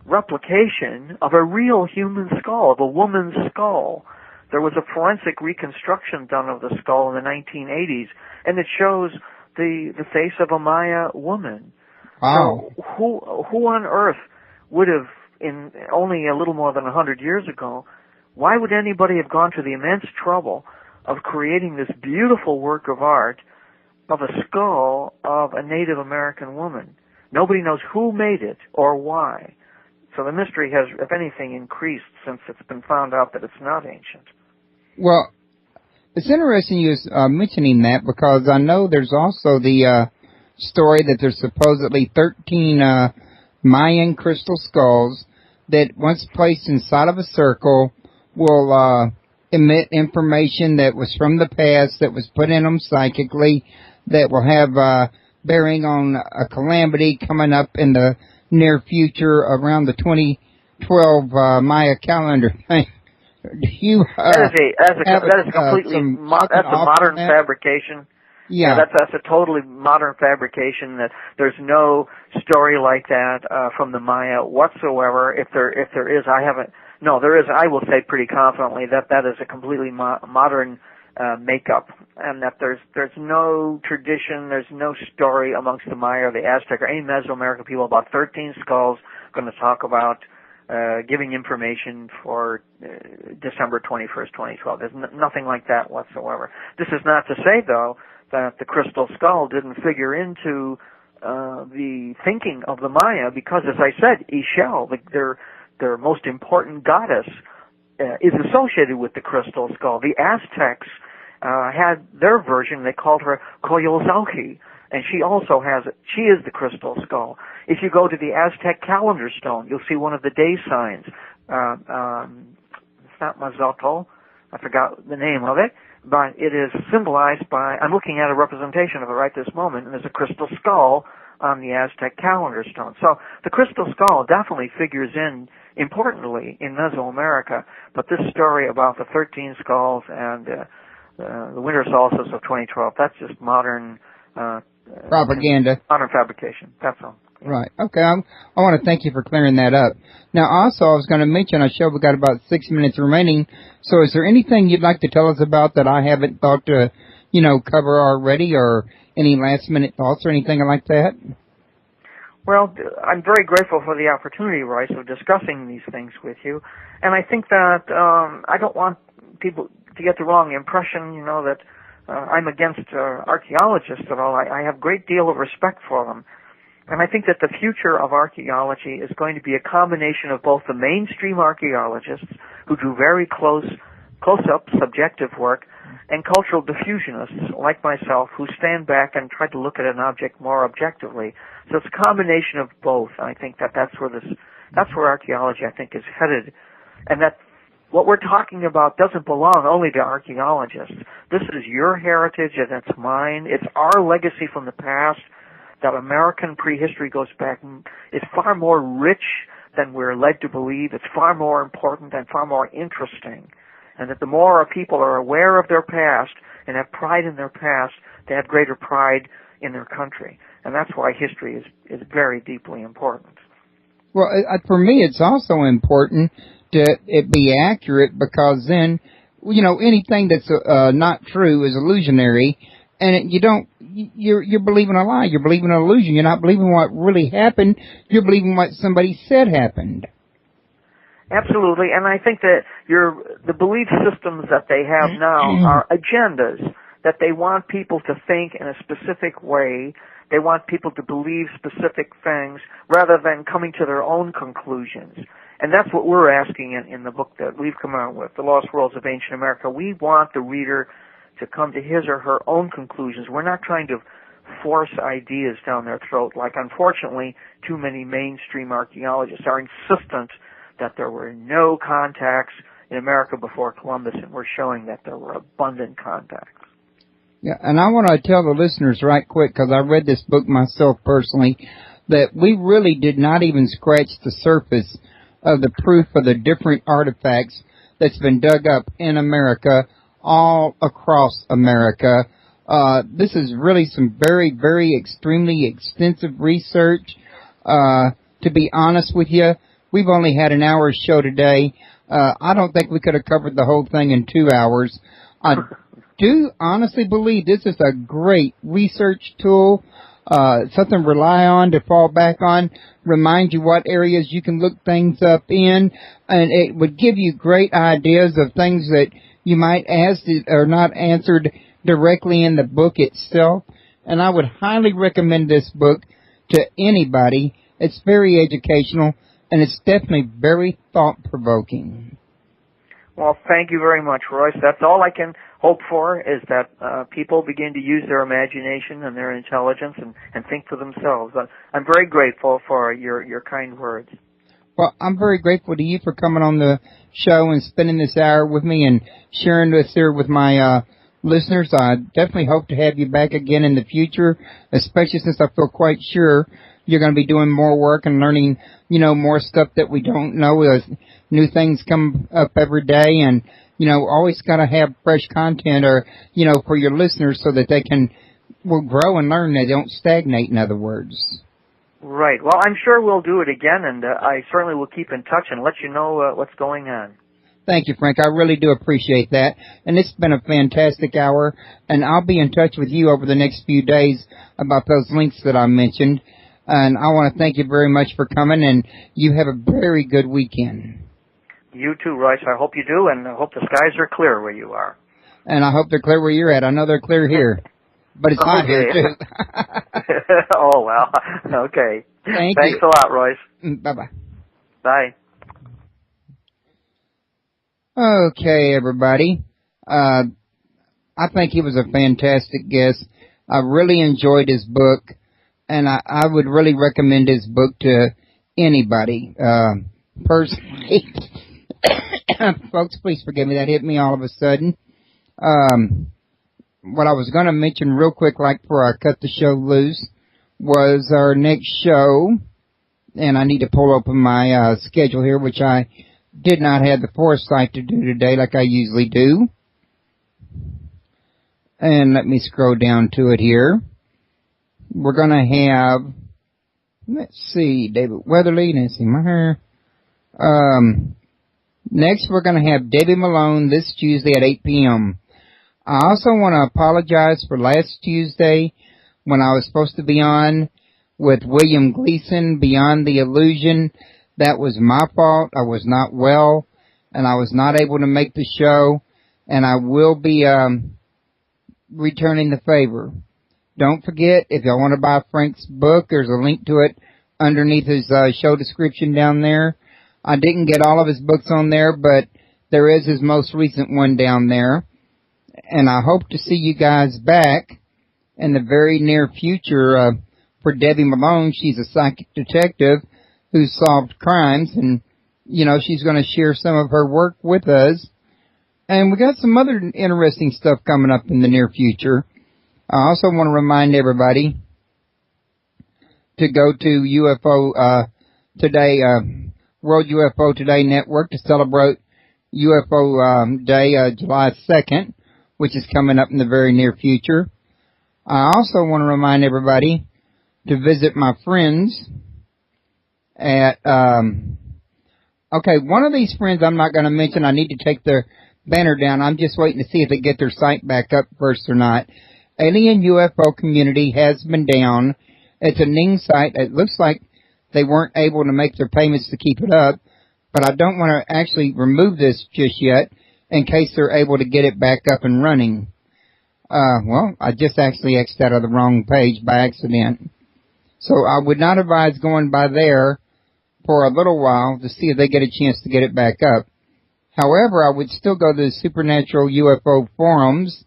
replication of a real human skull, of a woman's skull. There was a forensic reconstruction done of the skull in the 1980s, and it shows the face of a Maya woman. Wow. So who on earth would have, in only a little more than 100 years ago, why would anybody have gone to the immense trouble of creating this beautiful work of art of a skull of a Native American woman? Nobody knows who made it or why. So the mystery has, if anything, increased since it's been found out that it's not ancient. Well, it's interesting you mentioning that, because I know there's also the story that there's supposedly 13 Mayan crystal skulls that, once placed inside of a circle, will emit information that was from the past, that was put in them psychically, that will have bearing on a calamity coming up in the near future around the 2012 Maya calendar thing. That is completely that's a modern fabrication. Yeah, that's a totally modern fabrication. That there's no story like that from the Maya whatsoever. If there is, I haven't. No, there is. I will say pretty confidently that is a completely modern makeup, and that there's no tradition, there's no story amongst the Maya or the Aztec or any Mesoamerican people about 13 skulls going to talk about giving information for December 21st, 2012. There's nothing like that whatsoever. This is not to say, though, that the crystal skull didn't figure into the thinking of the Maya, because, as I said, Ixchel, their most important goddess, is associated with the crystal skull. The Aztecs had their version. They called her Coyolxauhqui, and she also has it. She is the crystal skull. If you go to the Aztec calendar stone, you'll see one of the day signs. It's not Mazotl. I forgot the name of it, but it is symbolized by, I'm looking at a representation of it right this moment, and there's a crystal skull on the Aztec calendar stone. So the crystal skull definitely figures in importantly in Mesoamerica, but this story about the 13 skulls and the winter solstice of 2012, that's just modern propaganda. Modern fabrication, that's all. Yeah. Right. Okay. I want to thank you for clearing that up. Now, also, I was going to mention, I show we've got about 6 minutes remaining. So is there anything you'd like to tell us about that I haven't thought to, cover already, or any last-minute thoughts or anything like that? Well, I'm very grateful for the opportunity, Royce, of discussing these things with you. And I think that I don't want people to get the wrong impression, that I'm against archaeologists at all. I have a great deal of respect for them. And I think that the future of archaeology is going to be a combination of both the mainstream archaeologists, who do very close-up subjective work, and cultural diffusionists like myself, who stand back and try to look at an object more objectively. So it's a combination of both. And I think that that's where archaeology, I think, is headed. And that what we're talking about doesn't belong only to archaeologists. This is your heritage and it's mine. It's our legacy from the past. That American prehistory goes back. It's far more rich than we're led to believe. It's far more important and far more interesting. And that the more our people are aware of their past and have pride in their past, they have greater pride in their country. And that's why history is very deeply important. Well, for me, it's also important that it be accurate, because then, anything that's not true is illusionary, and you're believing a lie. You're believing an illusion. You're not believing what really happened. You're believing what somebody said happened. Absolutely, and I think that the belief systems that they have now are agendas, that they want people to think in a specific way. They want people to believe specific things rather than coming to their own conclusions. And that's what we're asking in the book that we've come out with, The Lost Worlds of Ancient America. We want the reader to come to his or her own conclusions. We're not trying to force ideas down their throat, like unfortunately too many mainstream archaeologists are insistent that there were no contacts in America before Columbus, and we're showing that there were abundant contacts. Yeah, and I want to tell the listeners right quick, because I read this book myself personally, that we really did not even scratch the surface of the proof of the different artifacts that's been dug up in America, all across America. This is really some very, very extremely extensive research. To be honest with you, we've only had an hour show today. I don't think we could have covered the whole thing in 2 hours. I do honestly believe this is a great research tool, something to rely on, to fall back on, remind you what areas you can look things up in, and it would give you great ideas of things that you might ask that are not answered directly in the book itself. And I would highly recommend this book to anybody. It's very educational, and it's definitely very thought-provoking. Well, thank you very much, Royce. That's all I can hope for, is that people begin to use their imagination and their intelligence and think for themselves. I'm very grateful for your kind words. Well, I'm very grateful to you for coming on the show and spending this hour with me and sharing this here with my listeners. I definitely hope to have you back again in the future, especially since I feel quite sure you're going to be doing more work and learning, more stuff that we don't know. New things come up every day, and, always got to have fresh content for your listeners so that they will grow and learn. They don't stagnate, in other words. Right. Well, I'm sure we'll do it again, and I certainly will keep in touch and let you know what's going on. Thank you, Frank. I really do appreciate that. And it's been a fantastic hour, and I'll be in touch with you over the next few days about those links that I mentioned. And I want to thank you very much for coming, and you have a very good weekend. You too, Royce. I hope you do, and I hope the skies are clear where you are. And I hope they're clear where you're at. I know they're clear here. But it's hot here, too. Oh, well. Okay. Thanks a lot, Royce. Bye-bye. Bye. Okay, everybody. I think he was a fantastic guest. I really enjoyed his book, and I would really recommend his book to anybody. Personally, folks, please forgive me. That hit me all of a sudden. What I was going to mention real quick, like before I cut the show loose, was our next show, and I need to pull open my schedule here, which I did not have the foresight to do today like I usually do. And let me scroll down to it here. We're going to have, let's see, David Weatherly, Nancy Meyer. Next, we're going to have Debbie Malone this Tuesday at 8 p.m. I also want to apologize for last Tuesday when I was supposed to be on with William Gleason, Beyond the Illusion. That was my fault. I was not well, and I was not able to make the show, and I will be returning the favor. Don't forget, if y'all want to buy Frank's book, there's a link to it underneath his show description down there. I didn't get all of his books on there, but there is his most recent one down there. And I hope to see you guys back in the very near future for Debbie Malone. She's a psychic detective who's solved crimes, and, you know, she's going to share some of her work with us. And we got some other interesting stuff coming up in the near future. I also want to remind everybody to go to UFO Today, World UFO Today Network to celebrate UFO Day, July 2nd, which is coming up in the very near future. I also want to remind everybody to visit my friends at, okay, one of these friends I'm not going to mention. I need to take their banner down. I'm just waiting to see if they get their site back up first or not. Alien UFO Community has been down. It's a Ning site. It looks like they weren't able to make their payments to keep it up, but I don't want to actually remove this just yet in case they're able to get it back up and running. Well, I just actually X'd out of the wrong page by accident. So I would not advise going by there for a little while to see if they get a chance to get it back up. However, I would still go to the Supernatural UFO forums,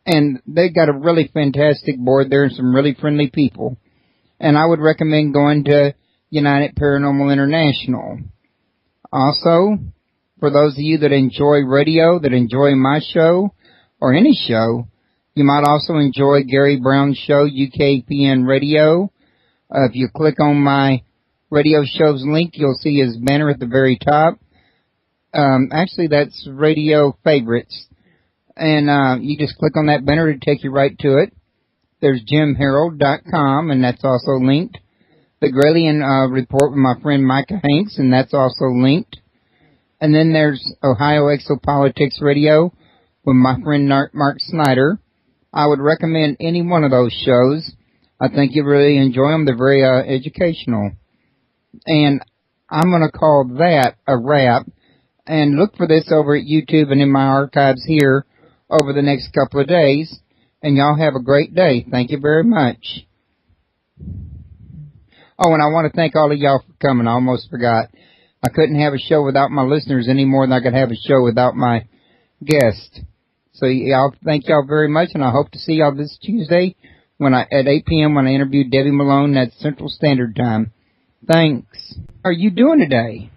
and they've got a really fantastic board there and some really friendly people. And I would recommend going to United Paranormal International. Also, for those of you that enjoy radio, that enjoy my show, or any show, you might also enjoy Gary Brown's show, UKPN Radio. If you click on my radio show's link, you'll see his banner at the very top. Actually, that's Radio Favorites. And you just click on that banner to take you right to it. There's JimHarold.com, and that's also linked. The Gralien Report with my friend Micah Hanks, and that's also linked. And then there's Ohio Exopolitics Radio with my friend Mark Snyder. I would recommend any one of those shows. I think you'll really enjoy them. They're very educational. And I'm going to call that a wrap. And look for this over at YouTube and in my archives here over the next couple of days. And y'all have a great day. Thank you very much. Oh, and I want to thank all of y'all for coming. I almost forgot. I couldn't have a show without my listeners any more than I could have a show without my guest. So y'all, thank y'all very much, and I hope to see y'all this Tuesday at 8 p.m. when I interview Debbie Malone at Central Standard Time. Thanks. How are you doing today?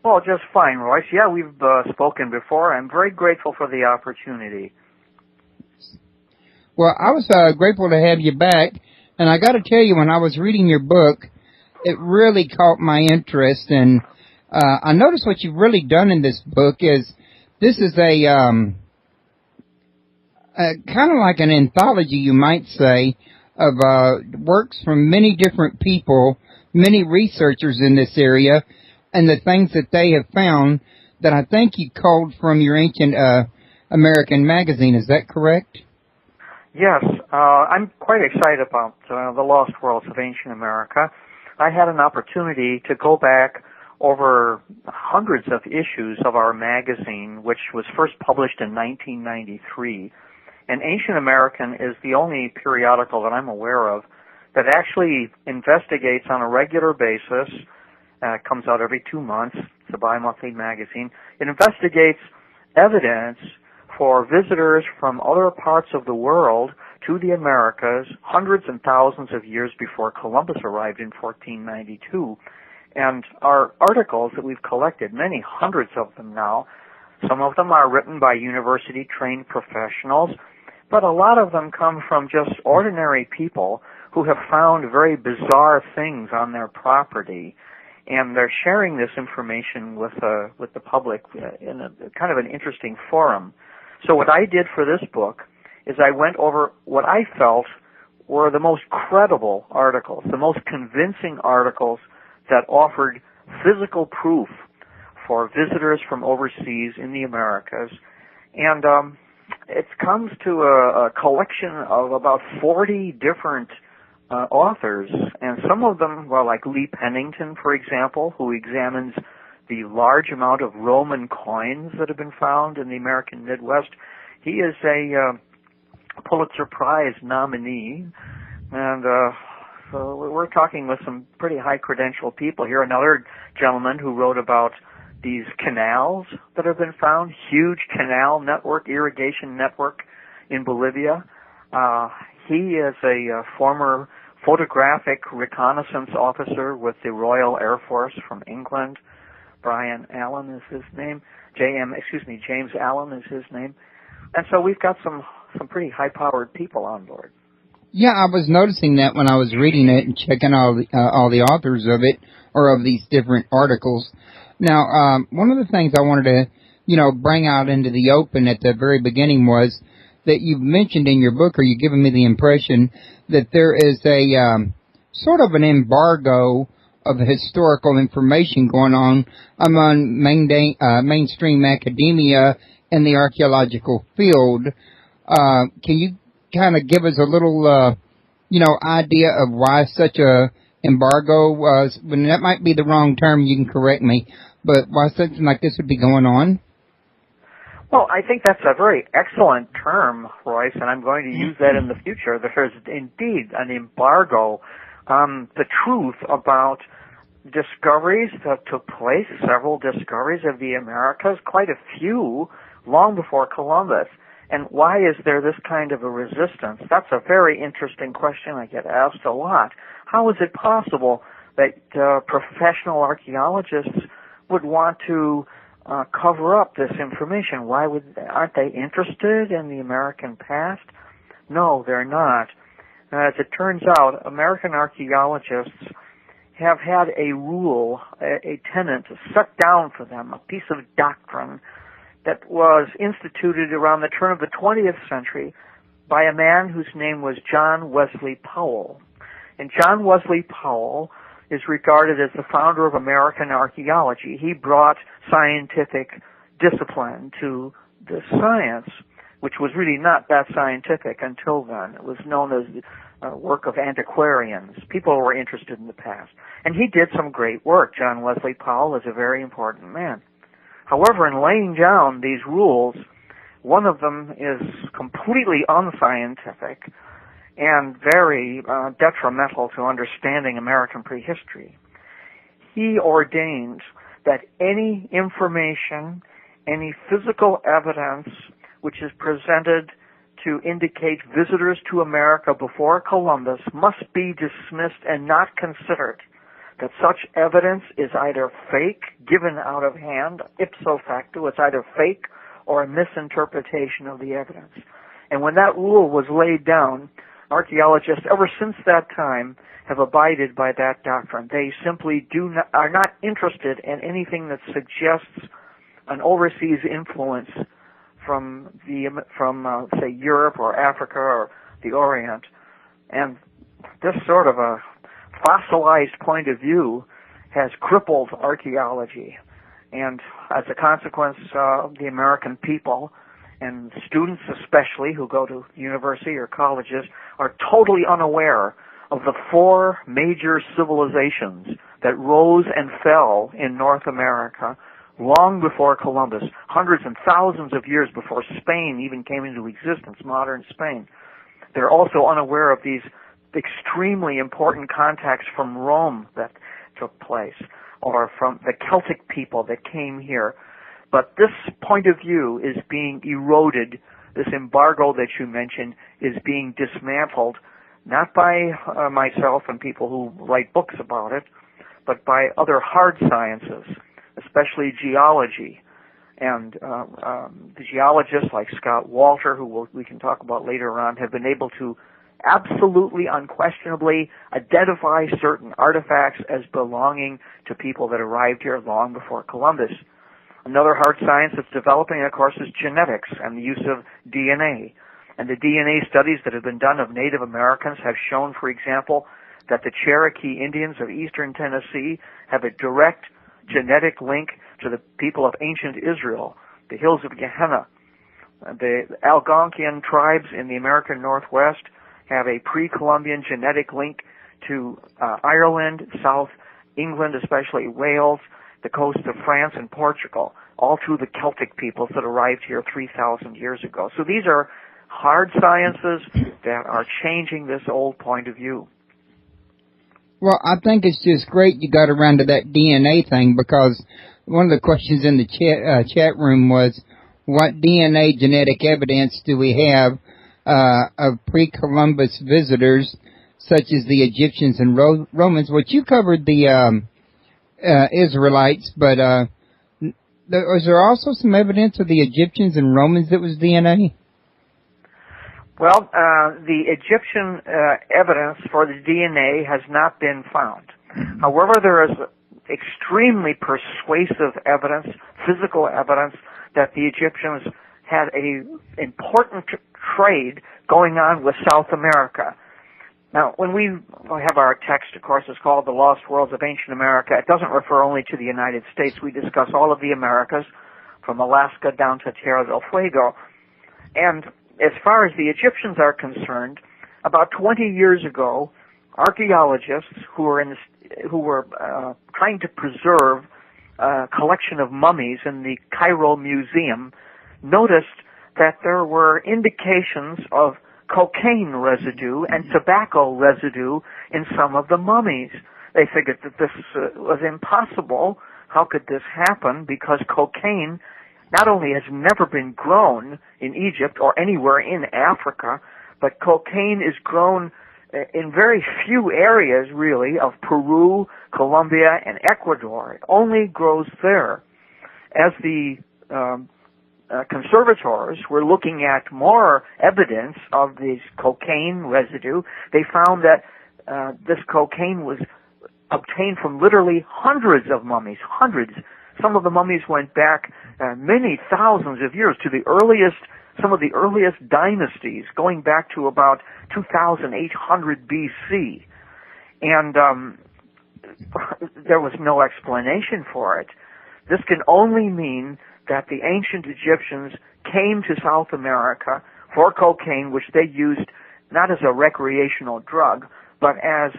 Well, just fine, Royce. Yeah, we've spoken before. I'm very grateful for the opportunity. Well, I was grateful to have you back, and I got to tell you, when I was reading your book, it really caught my interest, and I noticed what you've really done in this book is this is a kind of like an anthology, you might say, of works from many different people, many researchers in this area, and the things that they have found that I think you culled from your Ancient American magazine. Is that correct? Yes, I'm quite excited about the Lost Worlds of Ancient America. I had an opportunity to go back over hundreds of issues of our magazine, which was first published in 1993. And Ancient American is the only periodical that I'm aware of that actually investigates on a regular basis. It comes out every 2 months. It's a bi-monthly magazine. It investigates evidence for visitors from other parts of the world to the Americas hundreds and thousands of years before Columbus arrived in 1492. And our articles that we've collected, many hundreds of them now, some of them are written by university-trained professionals, but a lot of them come from just ordinary people who have found very bizarre things on their property. And they're sharing this information with the public in a kind of an interesting forum. So what I did for this book is I went over what I felt were the most credible articles, the most convincing articles that offered physical proof for visitors from overseas in the Americas. And it comes to a collection of about 40 different authors, and some of them, well, like Lee Pennington, for example, who examines the large amount of Roman coins that have been found in the American Midwest. He is a Pulitzer Prize nominee, and so we're talking with some pretty high-credentialed people here. Another gentleman who wrote about these canals that have been found, huge canal network, irrigation network in Bolivia. He is a former photographic reconnaissance officer with the Royal Air Force from England. Brian Allen is his name. James Allen is his name. And so we've got some pretty high-powered people on board. Yeah, I was noticing that when I was reading it and checking all the authors of it, or of these different articles. Now, one of the things I wanted to, bring out into the open at the very beginning was that you've mentioned in your book, or you've given me the impression that there is a sort of an embargo of historical information going on among mainstream academia in the archaeological field. Can you kind of give us a little, idea of why such a embargo was? When that might be the wrong term, you can correct me, but why something like this would be going on? Well, I think that's a very excellent term, Royce, and I'm going to use that in the future. There's indeed an embargo. The truth about discoveries that took place, several discoveries of the Americas, quite a few long before Columbus. And why is there this kind of a resistance? That's a very interesting question I get asked a lot. How is it possible that professional archaeologists would want to cover up this information? Aren't they interested in the American past? No, they're not. As it turns out, American archaeologists have had a rule, a tenet set down for them, a piece of doctrine that was instituted around the turn of the 20th century by a man whose name was John Wesley Powell. And John Wesley Powell is regarded as the founder of American archaeology. He brought scientific discipline to this science, which was really not that scientific until then. It was known as the work of antiquarians, people who were interested in the past. And he did some great work. John Wesley Powell is a very important man. However, in laying down these rules, one of them is completely unscientific and very detrimental to understanding American prehistory. He ordained that any information, any physical evidence which is presented to indicate visitors to America before Columbus must be dismissed and not considered. That such evidence is either fake, given out of hand, ipso facto, it's either fake or a misinterpretation of the evidence. And when that rule was laid down, archaeologists ever since that time have abided by that doctrine. They simply are not interested in anything that suggests an overseas influence from say Europe or Africa or the Orient. And this sort of a fossilized point of view has crippled archaeology. And as a consequence, the American people, and students especially who go to university or colleges, are totally unaware of the four major civilizations that rose and fell in North America long before Columbus, hundreds and thousands of years before Spain even came into existence, modern Spain. They're also unaware of these extremely important contacts from Rome that took place, or from the Celtic people that came here. But this point of view is being eroded. This embargo that you mentioned is being dismantled, not by myself and people who write books about it, but by other hard sciences, especially geology. And the geologists like Scott Walter, who we can talk about later on, have been able to absolutely, unquestionably identify certain artifacts as belonging to people that arrived here long before Columbus. Another hard science that's developing, of course, is genetics and the use of DNA. And the DNA studies that have been done of Native Americans have shown, for example, that the Cherokee Indians of eastern Tennessee have a direct genetic link to the people of ancient Israel, the hills of Gehenna. The Algonquian tribes in the American Northwest have a pre-Columbian genetic link to Ireland, South England, especially Wales, the coast of France and Portugal, all through the Celtic peoples that arrived here 3,000 years ago. So these are hard sciences that are changing this old point of view. Well, I think it's just great you got around to that DNA thing, because one of the questions in the chat room was, what DNA genetic evidence do we have of pre-Columbus visitors, such as the Egyptians and Romans? Which you covered the Israelites, but was there also some evidence of the Egyptians and Romans that was DNA? Well, the Egyptian evidence for the DNA has not been found. However, there is extremely persuasive evidence, physical evidence, that the Egyptians had an important trade going on with South America. Now, when we have our text, of course, it's called The Lost Worlds of Ancient America. It doesn't refer only to the United States. We discuss all of the Americas, from Alaska down to Tierra del Fuego. And as far as the Egyptians are concerned, about 20 years ago, archaeologists who were trying to preserve a collection of mummies in the Cairo Museum noticed that there were indications of cocaine residue and tobacco residue in some of the mummies. They figured that this was impossible. How could this happen? Because cocaine not only has never been grown in Egypt or anywhere in Africa, but cocaine is grown in very few areas, really, of Peru, Colombia, and Ecuador. It only grows there. As the conservators were looking at more evidence of this cocaine residue, they found that this cocaine was obtained from literally hundreds of mummies, hundreds. Some of the mummies went back many thousands of years to some of the earliest dynasties, going back to about 2,800 BC. And there was no explanation for it. This can only mean that the ancient Egyptians came to South America for cocaine, which they used not as a recreational drug, but as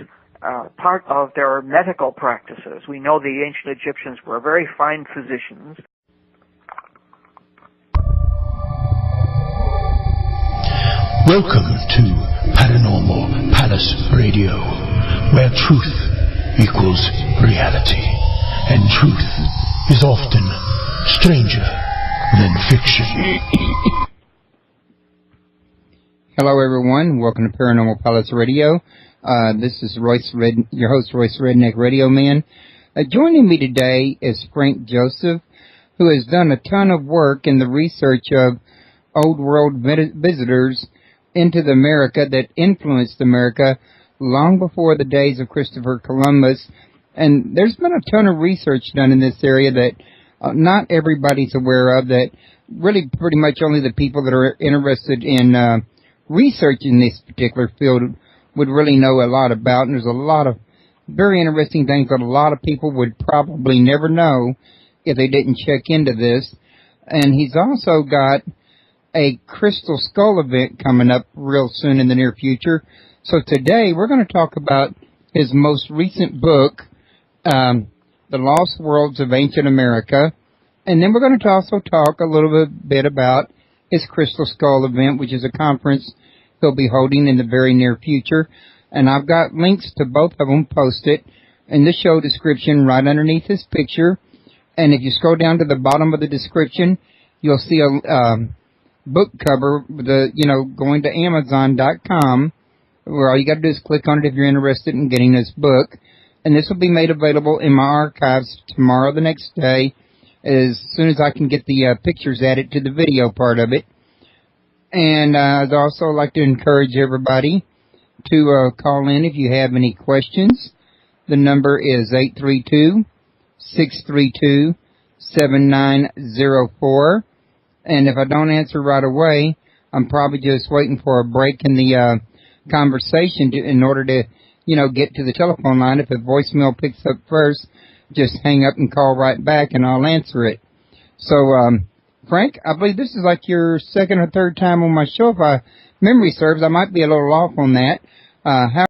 part of their medical practices. We know the ancient Egyptians were very fine physicians. Welcome to Paranormal Palace Radio, where truth equals reality, and truth is often stranger than fiction. Hello, everyone. Welcome to Paranormal Palace Radio. This is your host, Royce Redneck Radio Man. Joining me today is Frank Joseph, who has done a ton of work in the research of old world visitors into the America that influenced America long before the days of Christopher Columbus. And there's been a ton of research done in this area that not everybody's aware of, that really pretty much only the people that are interested in researching this particular field would really know a lot about. And there's a lot of very interesting things that a lot of people would probably never know if they didn't check into this. And he's also got a crystal skull event coming up real soon in the near future. So today we're going to talk about his most recent book, The Lost Worlds of Ancient America. And then we're going to also talk a little bit about his crystal skull event, which is a conference he'll be holding in the very near future. And I've got links to both of them posted in the show description right underneath his picture. And if you scroll down to the bottom of the description, you'll see a book cover with going to Amazon.com, where all you got to do is click on it if you're interested in getting this book. And this will be made available in my archives tomorrow, the next day, as soon as I can get the pictures added to the video part of it. And I'd also like to encourage everybody to call in if you have any questions. The number is 832-632-7904. And if I don't answer right away, I'm probably just waiting for a break in the conversation in order to, get to the telephone line. If a voicemail picks up first, just hang up and call right back, and I'll answer it. So Frank, I believe this is like your second or third time on my show. If my memory serves, I might be a little off on that. How